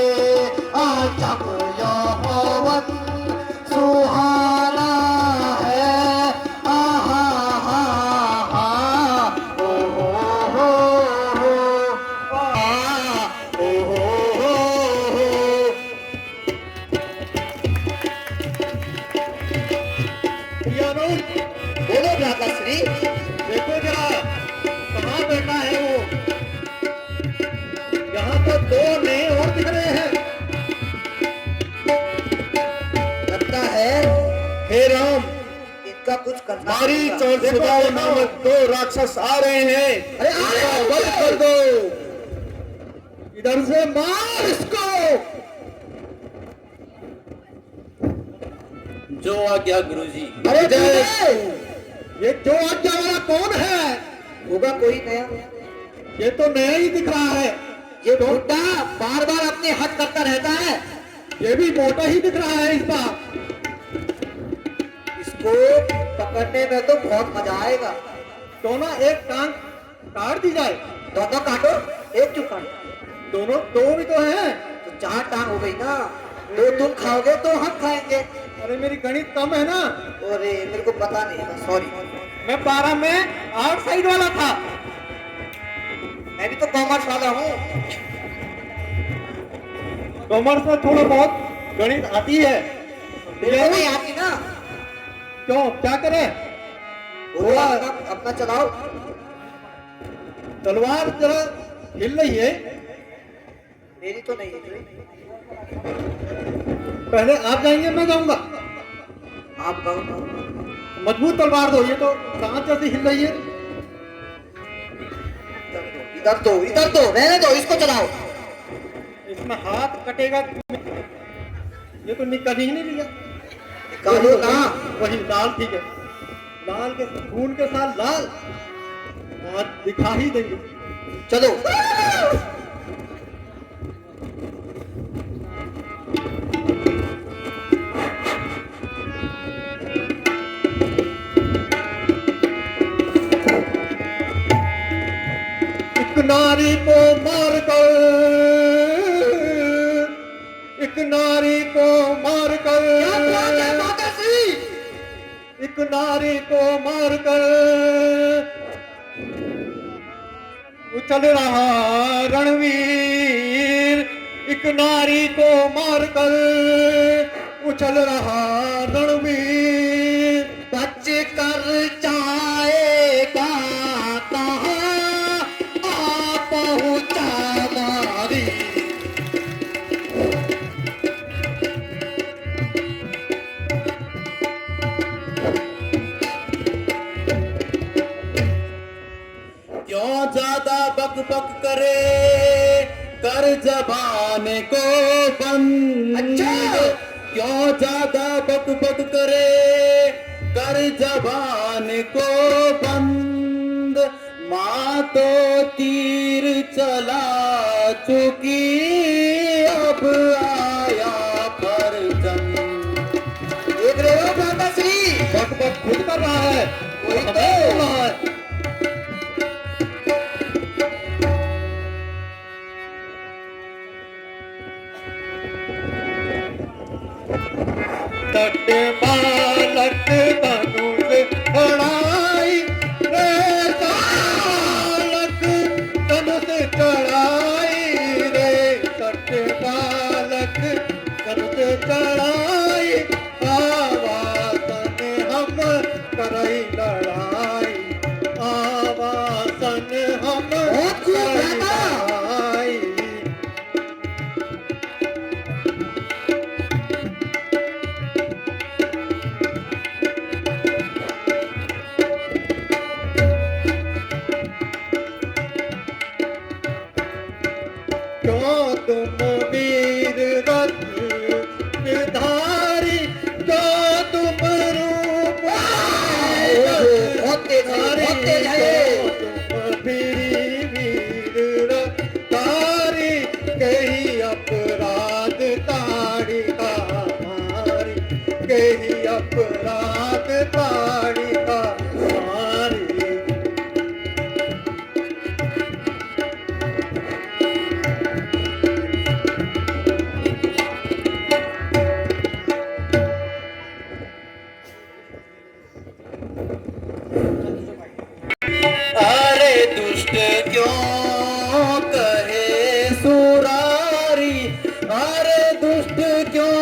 Speaker 2: आजब यौवन सुहाना है आहा ओ बोलो भ्राताश्री, देखो जरा कहाँ बैठा है वो। यहाँ तो दो नए और दिख रहे हैं। लगता है हे राम, इनका कुछ करना
Speaker 6: मारी और सुदाव नामक दो राक्षस आ रहे हैं।
Speaker 2: अरे
Speaker 6: इनका वध कर दो।
Speaker 2: इधर से मार इसको।
Speaker 9: जो आज्ञा गुरुजी।
Speaker 2: अरे ये जो आज्ञा वाला कौन है? होगा कोई नया। ये तो नया ही दिख रहा है। ये बुड्ढा बार बार अपने हद करता रहता है। ये भी मोटा ही दिख रहा है इस बार। इसको पकड़ने में तो बहुत मजा आएगा। तो ना एक टांग काट दी जाए। दोनों काटो, एक क्यों काटो? दोनों दो भी तो है। तो चार टांग हो गई ना। दो तुम खाओगे तो हम खाएंगे। अरे मेरी गणित कम है ना। अरे मेरे को पता नहीं था, सॉरी। मैं 12 में आउटसाइड वाला था। मैं भी तो कॉमर्स वाला हूँ। कॉमर्स में थोड़ा बहुत गणित आती है। नहीं आती ना। क्यों, क्या करें? थोड़ा अपना चलाओ। तलवार जरा हिल रही है। मेरी तो नहीं हिल रही। पहले आप जाएंगे, मैं जाऊंगा। आप मजबूत तलवार दो। ये तो सांस जैसी हिल रही है। इधर दो, इधर दो, रहने दो, इसको चलाओ। इसमें हाथ कटेगा। ये तो निकल ही नहीं लिया। निकालो ना। वही लाल, ठीक है। लाल के खून के साथ लाल आज दिखा ही देंगे। चलो। नारी को मारकर, एक नारी को मारकर, एक नारी को मारकर उछल रहा रणवीर। एक नारी को मारकर उछल रहा रणवीर। बच कर जाएगा
Speaker 9: क्यों ज्यादा बक बक करे, कर जबान को बंद।
Speaker 2: अच्छा।
Speaker 9: क्यों ज्यादा बक बक करे, कर जबान को बंद। माँ तो तीर चला चुकी, अब आया फरजंद।
Speaker 2: देख रहे हो माता श्री,
Speaker 9: बक बक खुद कर रहा है,
Speaker 2: वही तो।
Speaker 9: हमें बोल रहा है।
Speaker 1: तट बालक धनुष चढ़ाई रे, बालक धनुष चढ़ाई रे, तट बालक धनुष चढ़ाई। आवासन हम करई लड़ाई, आवासन हम करई लड़ाई। क्यों तुम वीर रथ धारी, क्यों तुम रूप
Speaker 2: बहुत तेज है, बहुत तेज है।
Speaker 1: तुम वीर रथ धारी, कही अपराध ताड़ी का मारी, कही अपराध ताड़ी का मारी।
Speaker 9: अरे दुष्ट क्यों कहे सुरारी, अरे दुष्ट क्यों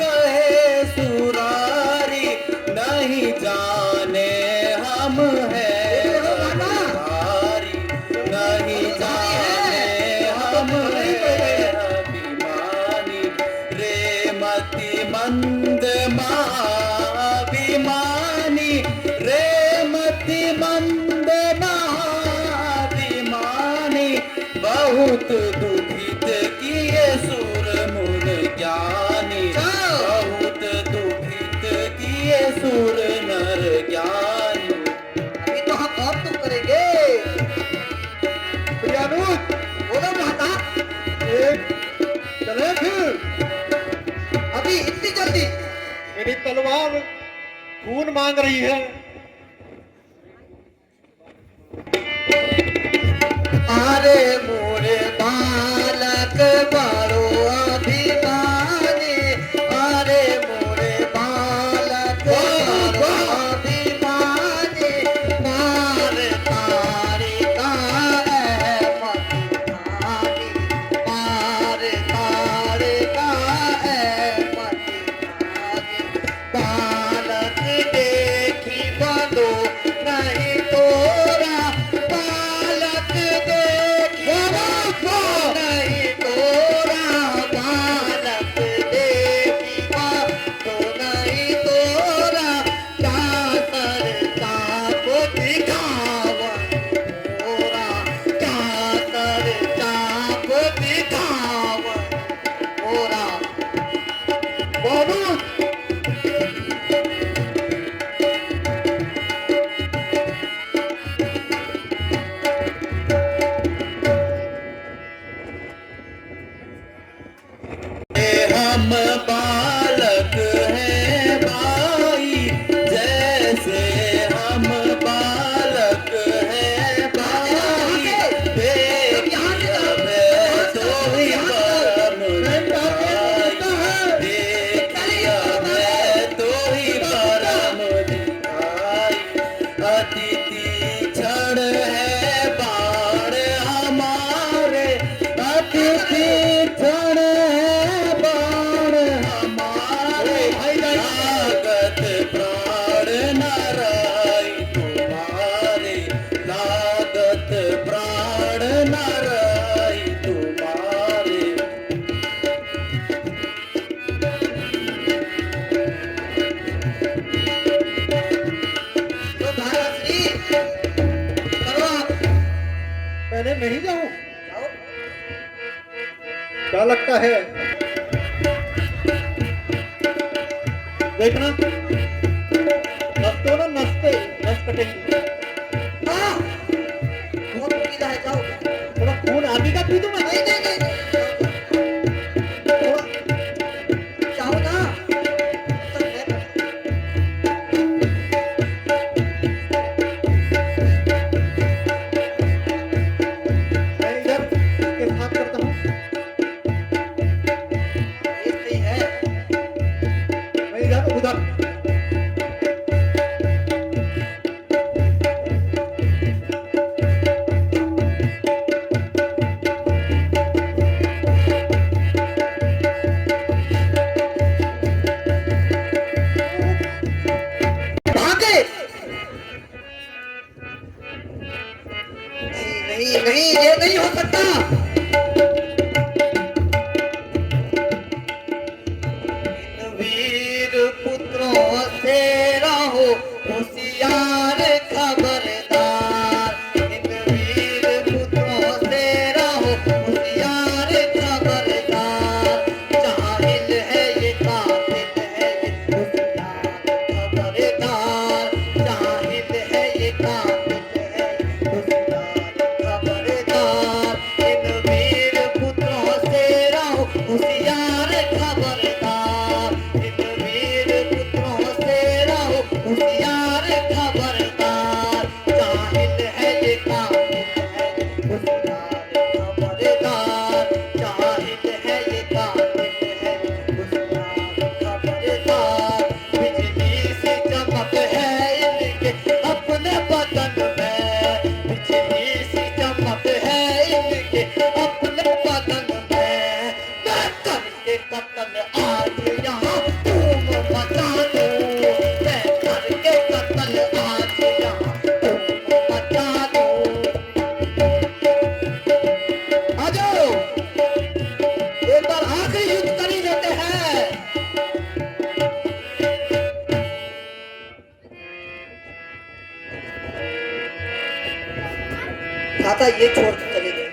Speaker 9: कहे सुरारी। नहीं जाने हम हैं अभिमानी, नहीं जाने हम हैं अभिमानी। रे मति मंद महाभिमानी, रे मति मंद महाभिमानी। बहुत दुखित किए सुर मुन ज्ञानी, बहुत दुखित किए सुर नर ज्ञानी।
Speaker 2: अभी तो हम और तुम करेंगे।
Speaker 1: प्रियानुज,
Speaker 2: बोलो माता,
Speaker 1: एक चले फिर।
Speaker 2: अभी इतनी जल्दी?
Speaker 1: मेरी तलवार खून मांग रही है।
Speaker 2: अरे मोरे बालक बड़ो अभिमानी, अरे मोरे बालक बड़ो अभिमानी। मार तारी का अहमद खानी, मार तारी का अहमद खानी। बालक देखी
Speaker 7: देखने नहीं जाऊं? क्या लगता है? देखना, नसते ना नसते, नस कटेंगे।
Speaker 2: बहुत पीला है, जाओ।
Speaker 7: थोड़ा खून आदि का पी दूंगा।
Speaker 2: नहीं नहीं नहीं, जाओ ना।
Speaker 7: मैं इधर इसके साथ करता हूँ।
Speaker 2: ये सही है।
Speaker 7: मैं इधर उधर।
Speaker 2: भागे। नहीं नहीं नहीं, ये नहीं हो सकता। इन वीर पुत्रों से रहो होशियार खबरदार। इन वीर पुत्रों से रहो होशियार खबरदार। जाहिल है ये, कातिल है ये, होशियार खबरदार। जाहिल है ये, कातिल है ये, होशियार खबरदार। इन वीर पुत्रों से रहो होशियार खबरदार। इन वीर पुत्रों से रहो होशियार खबरदार। जाहिल है ये, कातिल है ये, होशियार खबरदार। जाहिल है ये, कातिल है ये, होशियार खबरदार। बिजली सी चमक है इनके अपने बदन में। बिजली सी चमक है इनके अपने बदन में। मैं करके कत्ल आज यहाँ तुम बचा दो। मैं करके कत्ल आज यहाँ तुम बचा दो। आ जाओ, एक बार आखिरी युद्ध कर ही लेते हैं। दादा ये छोड़ के चले गए।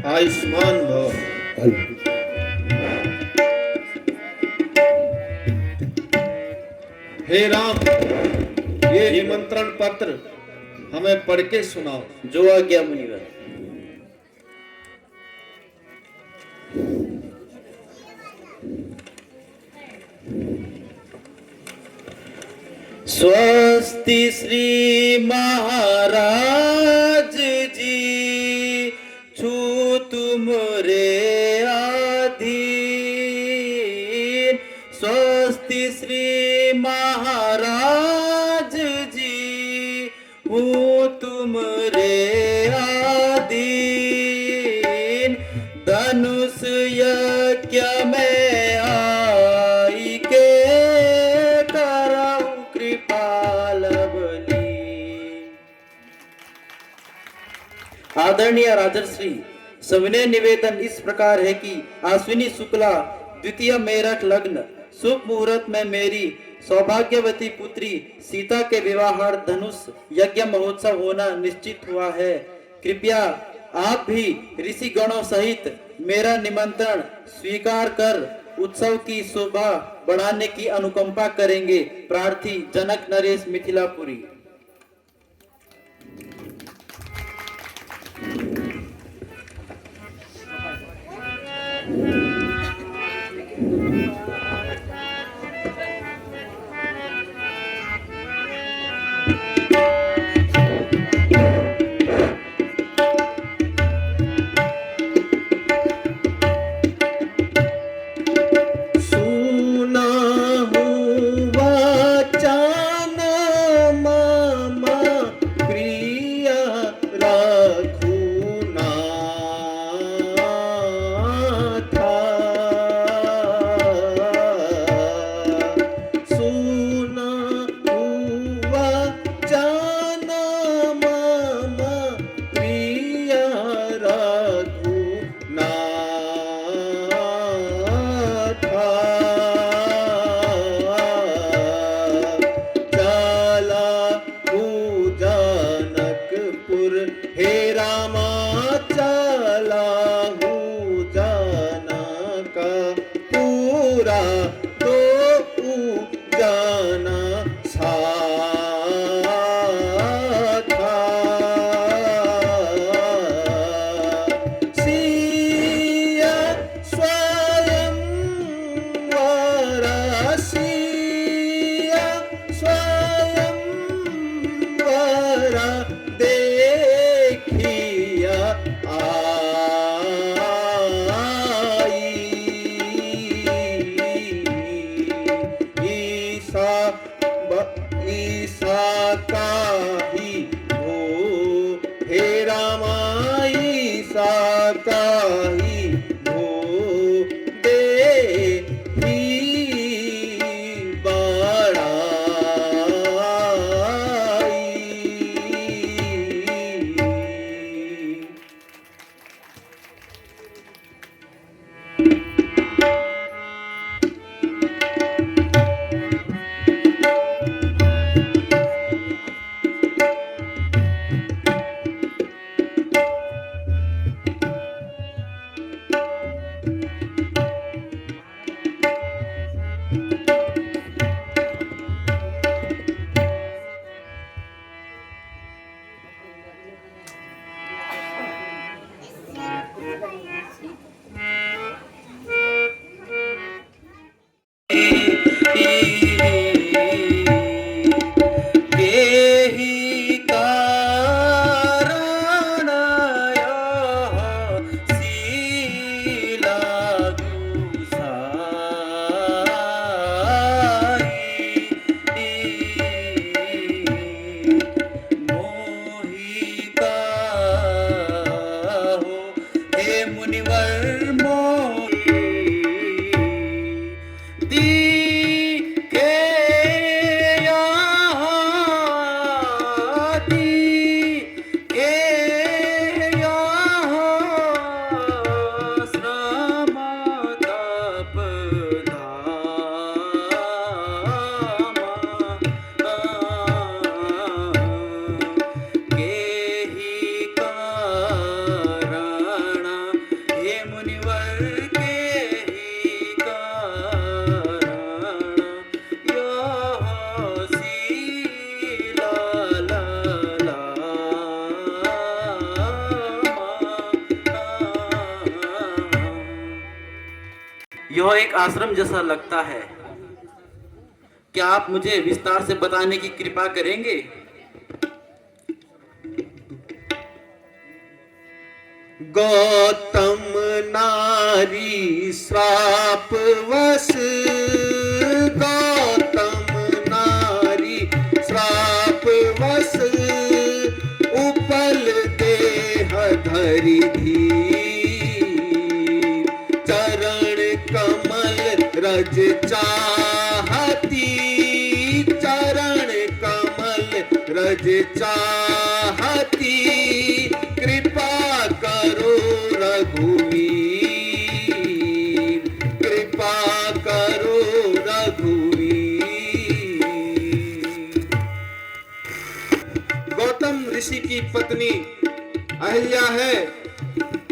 Speaker 6: आयुष्मान भव। हे राम, ये निमंत्रण पत्र हमें पढ़ के सुनाओ।
Speaker 9: जो आज्ञा मुनिवर। स्वस्ति श्री महाराज जी, छू तुमरे अधीन। स्वस्ति श्री महाराज जी, हूँ तुमरे अधीन। धनुष यज्ञ में आई के करऊं कृपाल बली। आदरणीय राजर्षि, सविनय निवेदन इस प्रकार है कि आश्विनी शुक्ला द्वितीय मेरठ लग्न शुभ मुहूर्त में मेरी सौभाग्यवती पुत्री सीता के विवाहार्थ धनुष यज्ञ महोत्सव होना निश्चित हुआ है। कृपया आप भी ऋषि गणों सहित मेरा निमंत्रण स्वीकार कर उत्सव की शोभा बढ़ाने की अनुकंपा करेंगे। प्रार्थी जनक नरेश मिथिलापुरी।
Speaker 6: ईसा का ही हो, हे रामा ईसा का ही हो, दे ही बड़ाई।
Speaker 9: केहि कारण सीला मोहि का हो, हे मुनिवर मोहि दिखे यहाँ, दिखे यहाँ श्रम तप धाम, केहि कारण हे मुनिवर केहि कारण यह शीला यह एक आश्रम जैसा लगता है। क्या आप मुझे विस्तार से बताने की कृपा करेंगे?
Speaker 6: गौतम नारी श्राप वश, गौतम नारी श्राप वश, उपल देह धरि धीर, चरण कमल रज चाहती, चरण कमल रज चाहती, कृपा करो रघुवीर, कृपा करो रघुवीर। गौतम ऋषि की पत्नी अहिल्या है,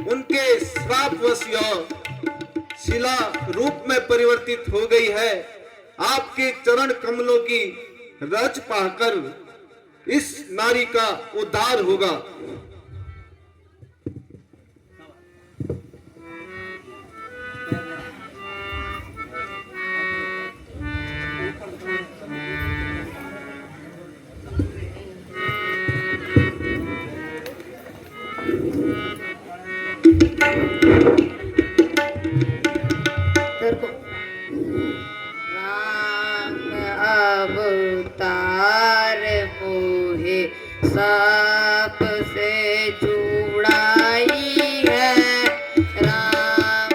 Speaker 6: उनके श्रापवश यह शिला रूप में परिवर्तित हो गई है। आपके चरण कमलों की रज पाकर इस नारी का उद्धार होगा।
Speaker 11: राम अवतार मोहे साप से छुड़ाई है, राम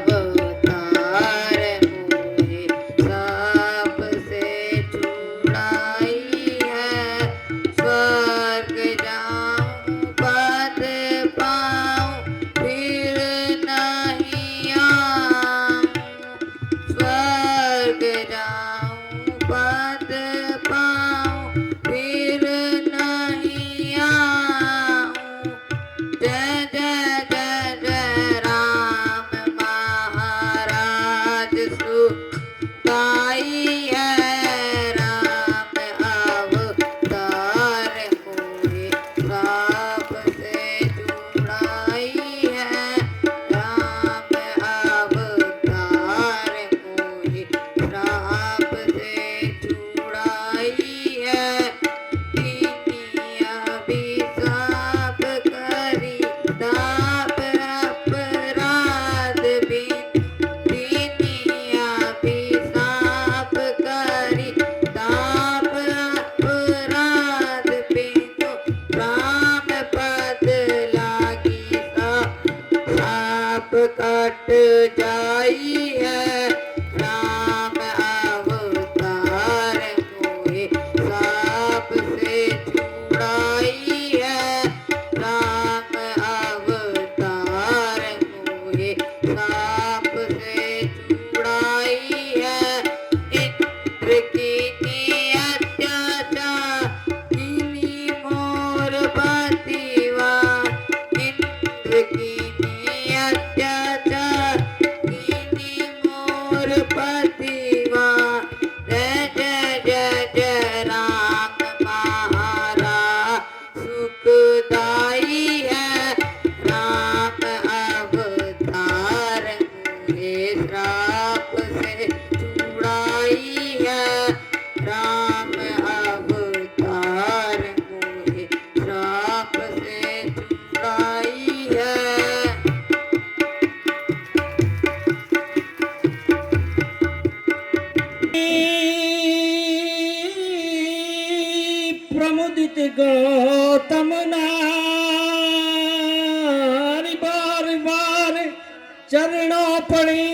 Speaker 11: अवतार मोहे साप से छुड़ाई है, स्वर्ग जाऊं पद पाऊं फिर नहीं आऊं, स्वर्ग जाऊं पद पाऊं फिर नहीं
Speaker 3: प्रमुदित गौतम नारी बार बार चरणों पड़ी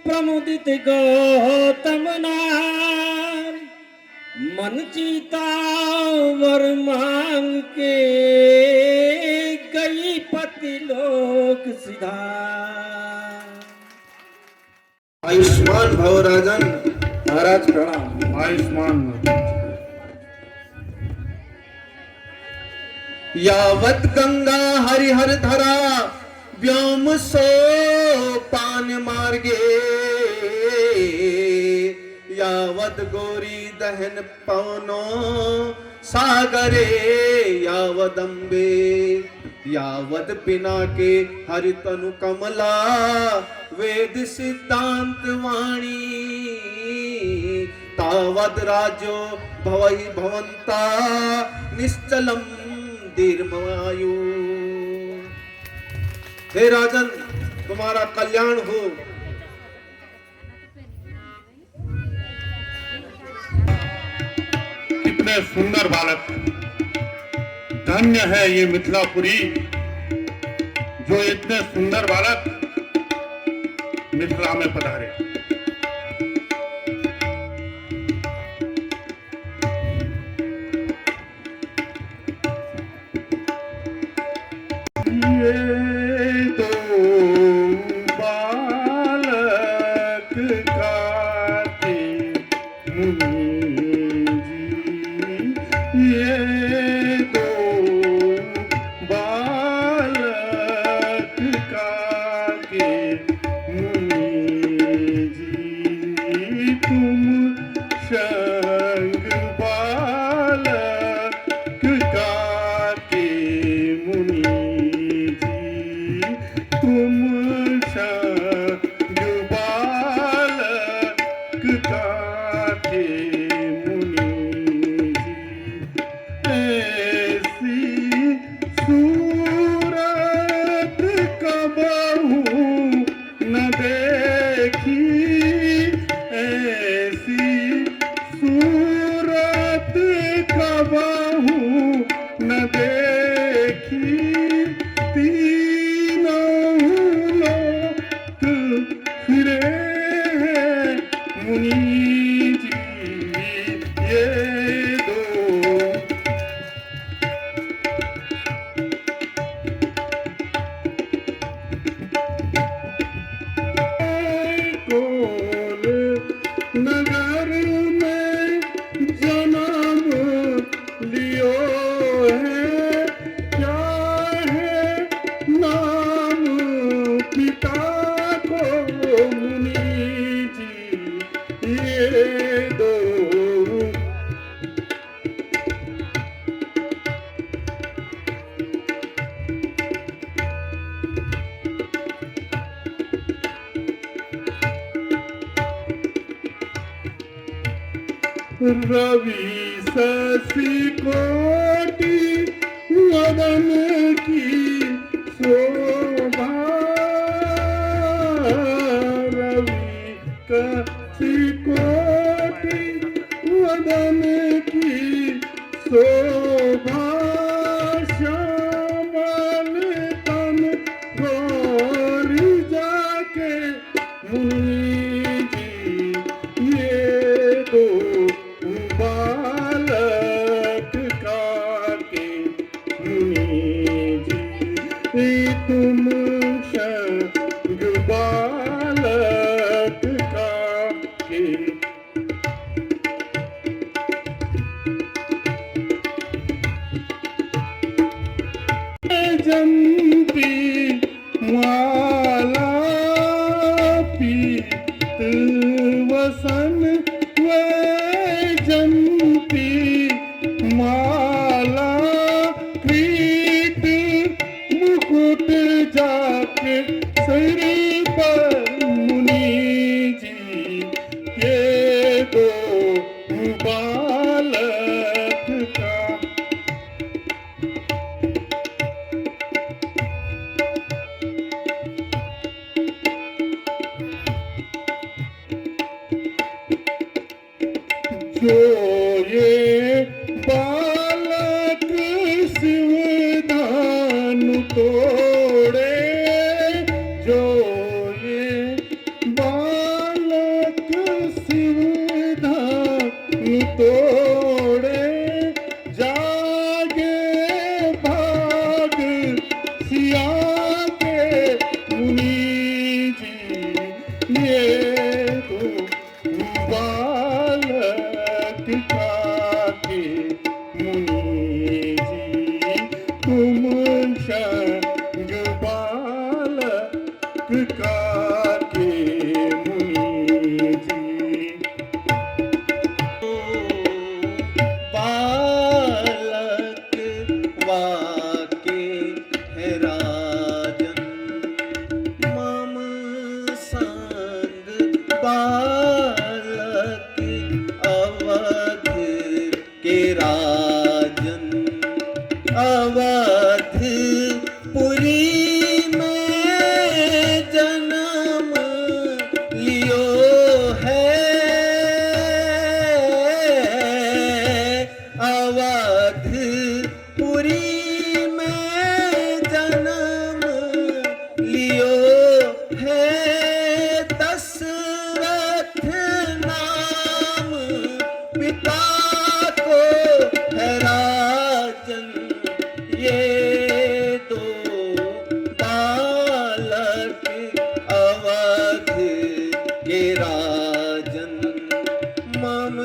Speaker 3: प्रमुदित गौतम नारी मन चीता वर मांग के गई पति लोक सिधार।
Speaker 6: आयुष्मान भव राजन।
Speaker 1: महाराज प्रणाम। आयुष्मान।
Speaker 6: यावत गंगा हरिहर धरा व्योम सो पान मार्गे यावत गोरी दहन पवनो सागरे यावदम्बे यावत पिनाके हरि तनु कमला वेद सिद्धांत वाणी तावद राजो भवहि भवंता निश्चलम दीर्घायु। हे राजन, तुम्हारा कल्याण हो।
Speaker 1: कितने सुंदर बालक, धन्य है ये मिथिलापुरी जो इतने सुंदर बालक मिथिला में पधारे। ये दो बालक गाते मुनि जी, ये दो बालक गाते मुनि जी, तुम संग बालक गाते मुनि तुम संग बालक गाते मुनि जी। ऐसी सूरत कबहू न देखी, ऐसी सूरत कबहू न देखी, फिरे हैं मुनि जी ये दो। कोल नगर में जन्म लियो है, क्या है नाम पिता मुनि जी ये दो। रवि शशि कोटि वदन की शोभा, शशि कोटि वदन की शोभा, श्यामल तन गौरी जाके मुनि जी ये दो बालक काके मुनि जी, तुम संग बालक काके। जंती माला पीत वसन जंती माला क्रीट मुकुट जाके सिर पर मुनि जी ये दो बालक का। जो ये बाल काके मुनि जी, तुम संग बालक काके मुनि जी। बालक वाके है राजन, मम संग बालक अवध के राजन, अवध पुरी में जन्म लियो है, अवध पुरी में जन्म लियो है, दशरथ नाम पिता को है राजन, ये दो बालक अवध के राजन, मम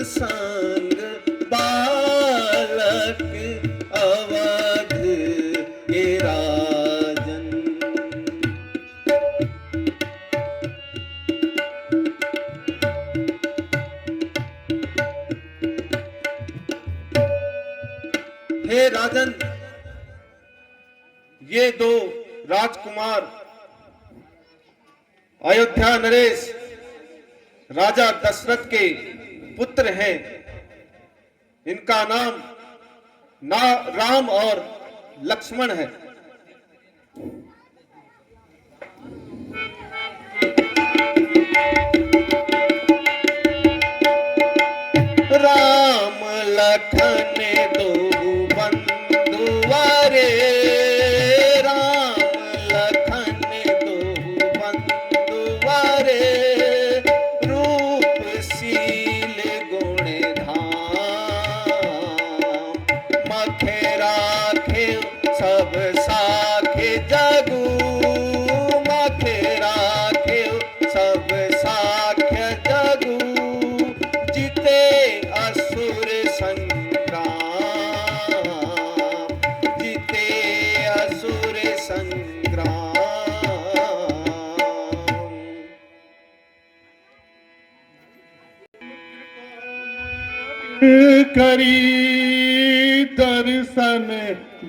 Speaker 1: संग बालक अवध के राजन। हे राजन, ये दो राजकुमार अयोध्या नरेश राजा दशरथ के पुत्र हैं। इनका नाम राम और लक्ष्मण है। राम लखन दो बंधुवारे, राम लखन दो बंधुवारे, रूप शील गुण धाम, मखे राखे सब साखे जगू, मखे राखे सब साखे जगू, जीते असुर संग्राम, जीते असुर संग्राम। करी दर्शन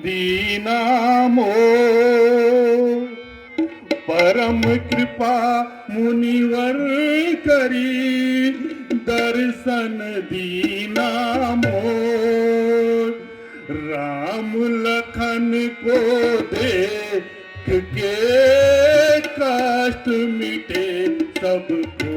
Speaker 1: दीना मोर, परम कृपा मुनिवर करी दर्शन दीना मोर, राम लखन को देख के कष्ट मिटे सबको।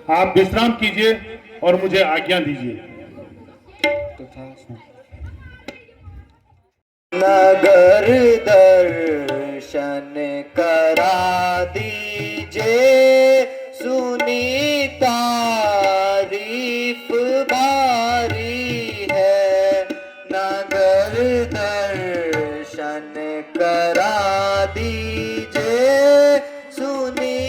Speaker 1: आप विश्राम कीजिए और मुझे आज्ञा दीजिए।
Speaker 2: नगर दर्शन करा दीजे, सुनी तारीफ भारी है, नगर दर्शन करा दीजे, सुनी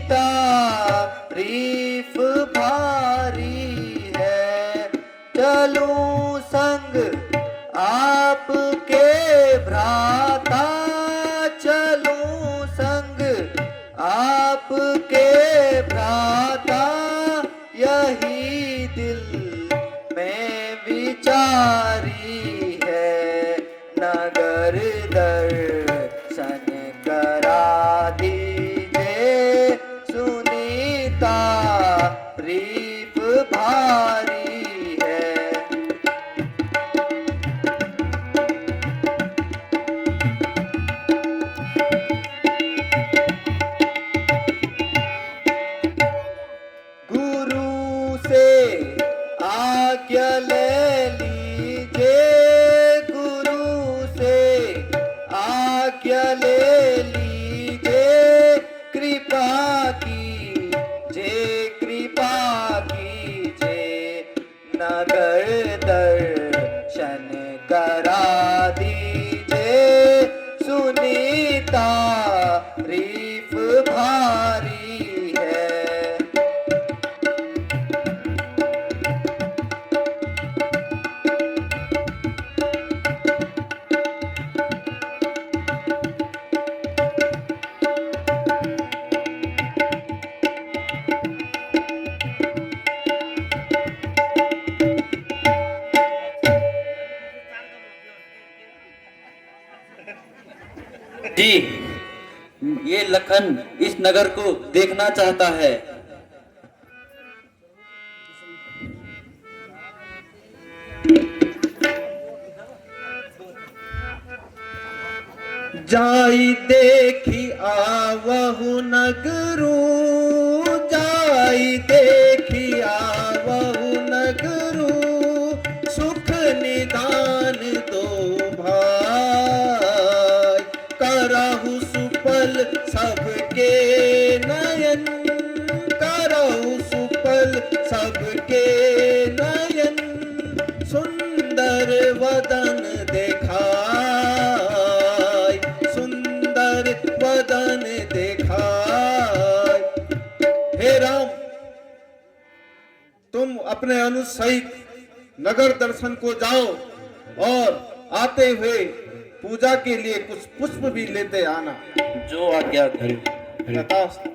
Speaker 2: तारीफ भारी है, चलूं संग आपके भ्राता, चलूं संग आपके तारीफ भारी है।
Speaker 9: जी, ये लखन इस नगर को देखना चाहता है।
Speaker 6: जाई देखी आवहु नगरू, जाई देखी आवहु नगरू, सुख निदान दो भाई, करहु सुपल सबके नयन, करहु सुपल सबके नयन, सुंदर वदन देखाय, सुंदर वदन देखाय। हे राम, तुम अपने अनुसहित नगर दर्शन को जाओ और आते हुए पूजा के लिए कुछ पुष्प भी लेते आना।
Speaker 9: जो आज्ञा करे।
Speaker 6: तथास्तु।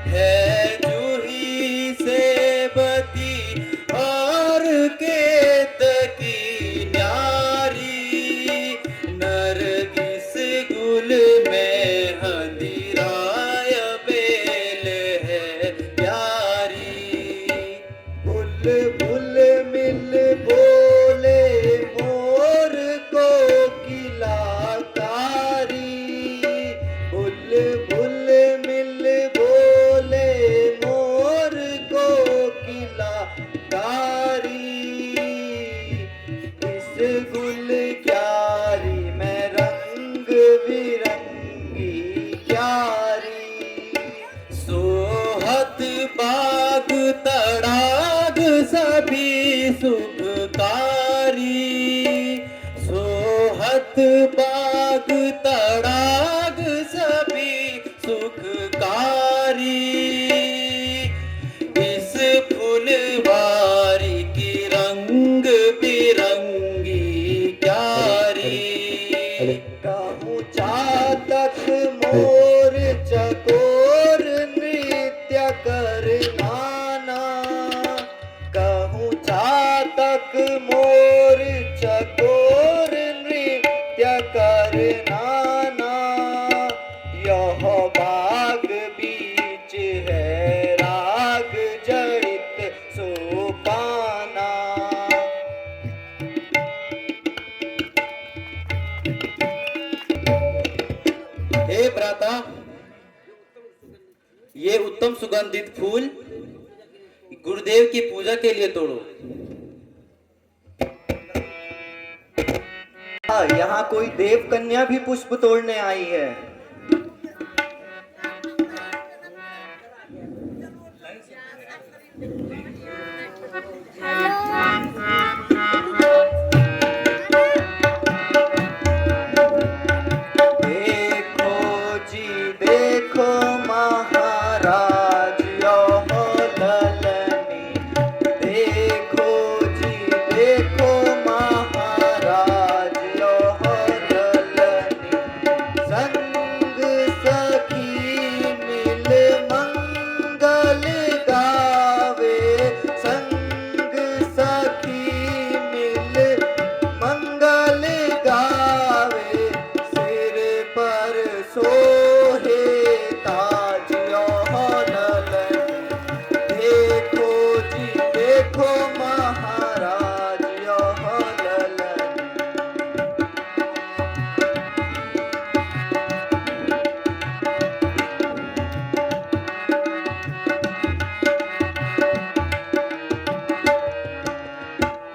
Speaker 6: है जूही
Speaker 9: ये उत्तम सुगंधित फूल गुरुदेव की पूजा के लिए तोड़ो।
Speaker 2: यहाँ कोई देव कन्या भी पुष्प तोड़ने आई है।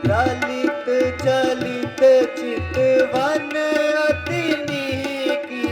Speaker 2: ललित चलित चितवन अतिनी की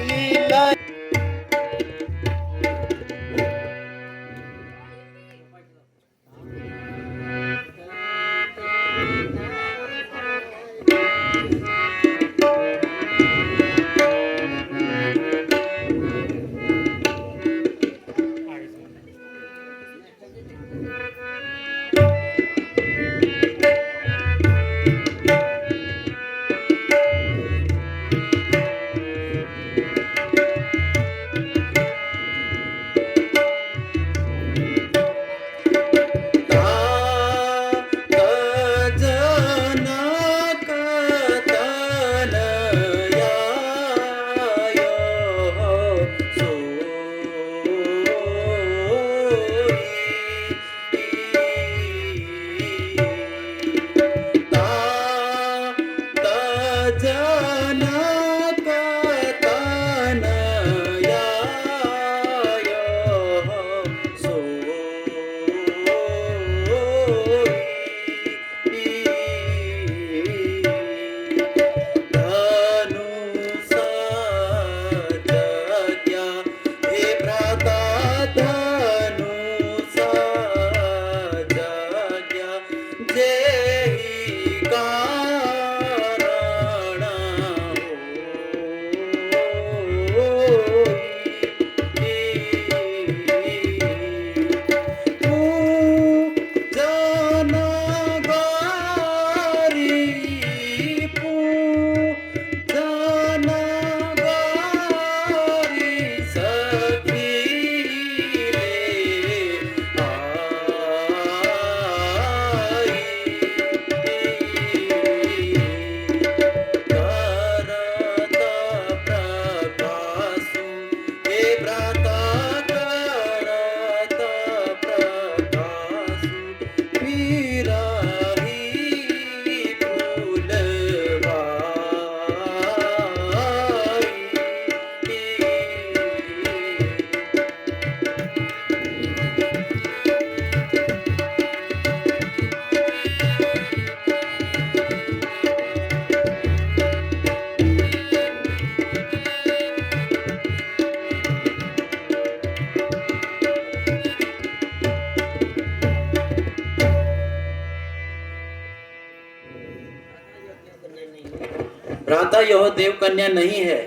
Speaker 9: भ्राता यह देव कन्या नहीं है,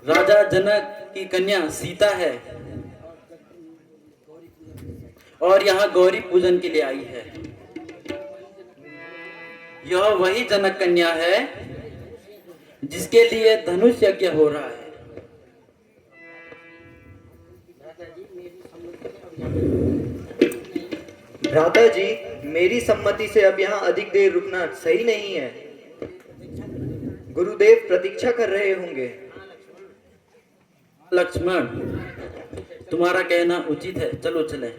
Speaker 9: राजा जनक की कन्या सीता है और यहाँ गौरी पूजन के लिए आई है। यह वही जनक कन्या है जिसके लिए धनुष यज्ञ हो रहा है।
Speaker 2: भ्राता जी, मेरी सम्मति से अब यहाँ अधिक देर रुकना सही नहीं है। गुरुदेव प्रतीक्षा कर रहे होंगे।
Speaker 9: लक्ष्मण, तुम्हारा कहना उचित है, चलो चलें।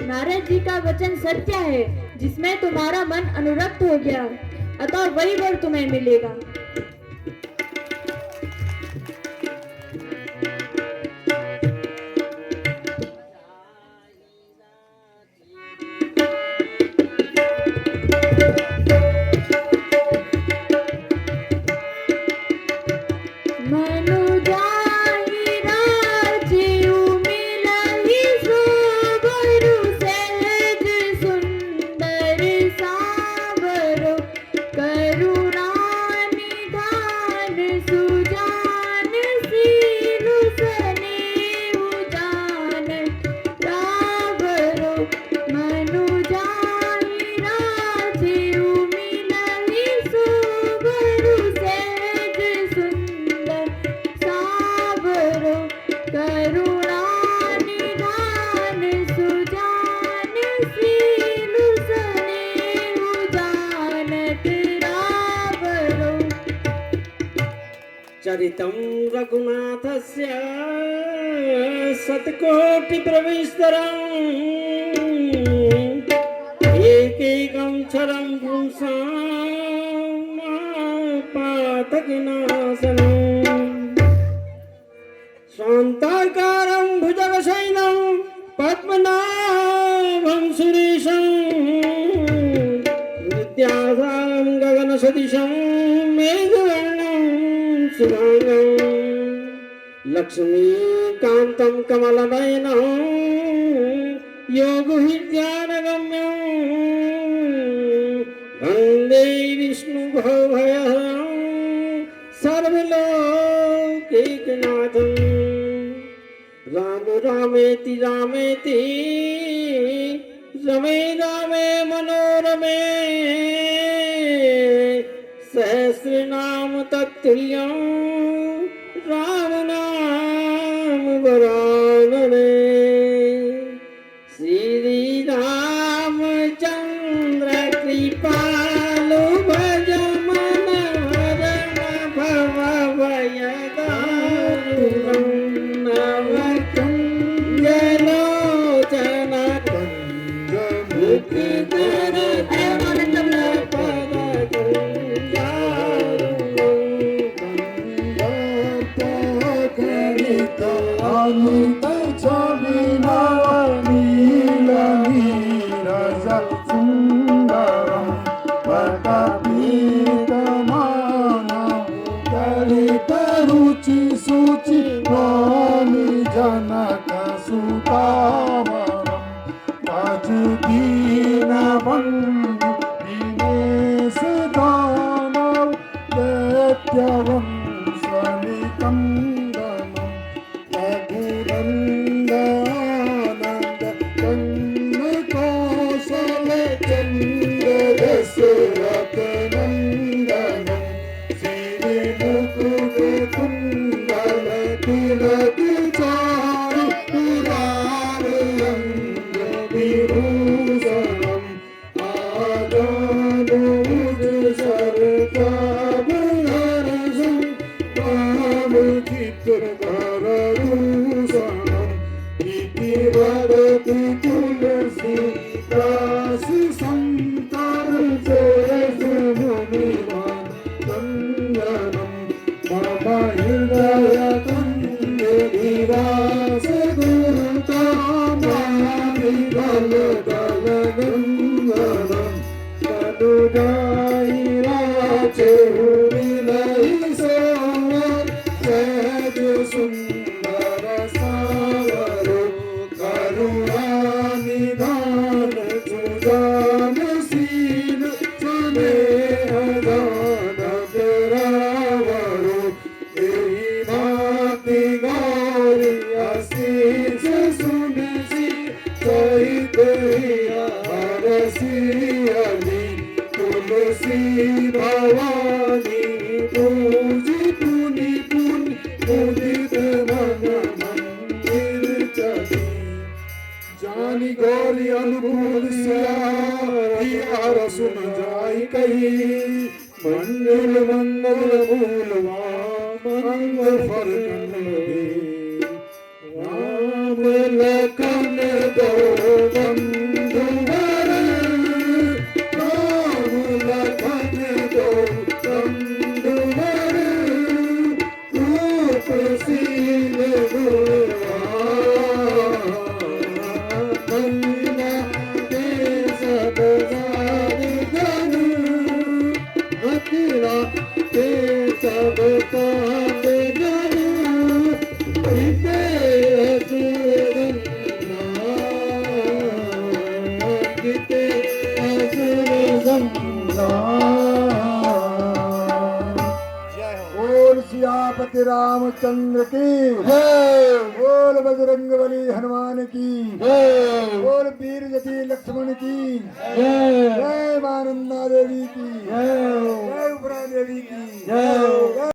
Speaker 10: नारद जी का वचन सत्य है, जिसमें तुम्हारा मन अनुरक्त हो गया, अतः वही वर तुम्हें मिलेगा।
Speaker 12: चरितं रघुनाथस्य शतकोटिप्रविस्तरम् एकैकं क्षरं पुंसापातकनाशनम् शान्ताकारं भुजगशयनं पद्मनाभं सुरेशं विद्यासां गगनसदृशं मेघवर्णं शुभांगं लक्ष्मीकान्तं कमलनयनं योगहृद्यानगम्यं वन्दे विष्णुभवभयहरं सर्वलोकैकनाथं राम रामेति रामेति रमे रामे मनोरमे सहस्रनाम तत्तुल्यं राम नाम वरानने श्री रामचंद्र कृपालु भज मन हरण भव भयदारुणं नवकुञ्जलोचन मुखकर
Speaker 7: जनक सुतावरम दीन बंधु दिनेश दानव दैत्यवंश निकंदनम रघुरंजन
Speaker 12: तिलक चारु उदार अंग विभूषणम् आजानुज सरकाभ हर्षम् कामचित्रधरभूषणम् इति वदति तुलसीदास शङ्कर चोरसमुनिवान् चन्दनम् मम हृदयकन्दनिवास गुरुकामामि बलदलगङ्गनम् तनुजायि राचे विनयि सोमर सहज सुन्दर सावरो करुणानिधान सुजानशील स्नेह दान तेरावरो एहि भांति गौरी आशीष सुनसी सहित हरसी अली तुलसी भवानी पूजी पुनि पुनि मुदित मन मंदिर चली जानी गौरी अनुकूल सियारी आर सुन जाई कही मंगल मंगल मूलवा मंगल फल राम लखन दो बंधु वर राम लखन दो बंधु वर रूप सील महिमा के सब गण अखिला के सब पाप जन इते असुर किते असुर बोल सियापति रामचंद्र की जय, बोल बजरंगबली हनुमान की जय, बोल वीर जति लक्ष्मण की जय, जय मां नंदा देवी की जय, जय उपरा देवी की जय।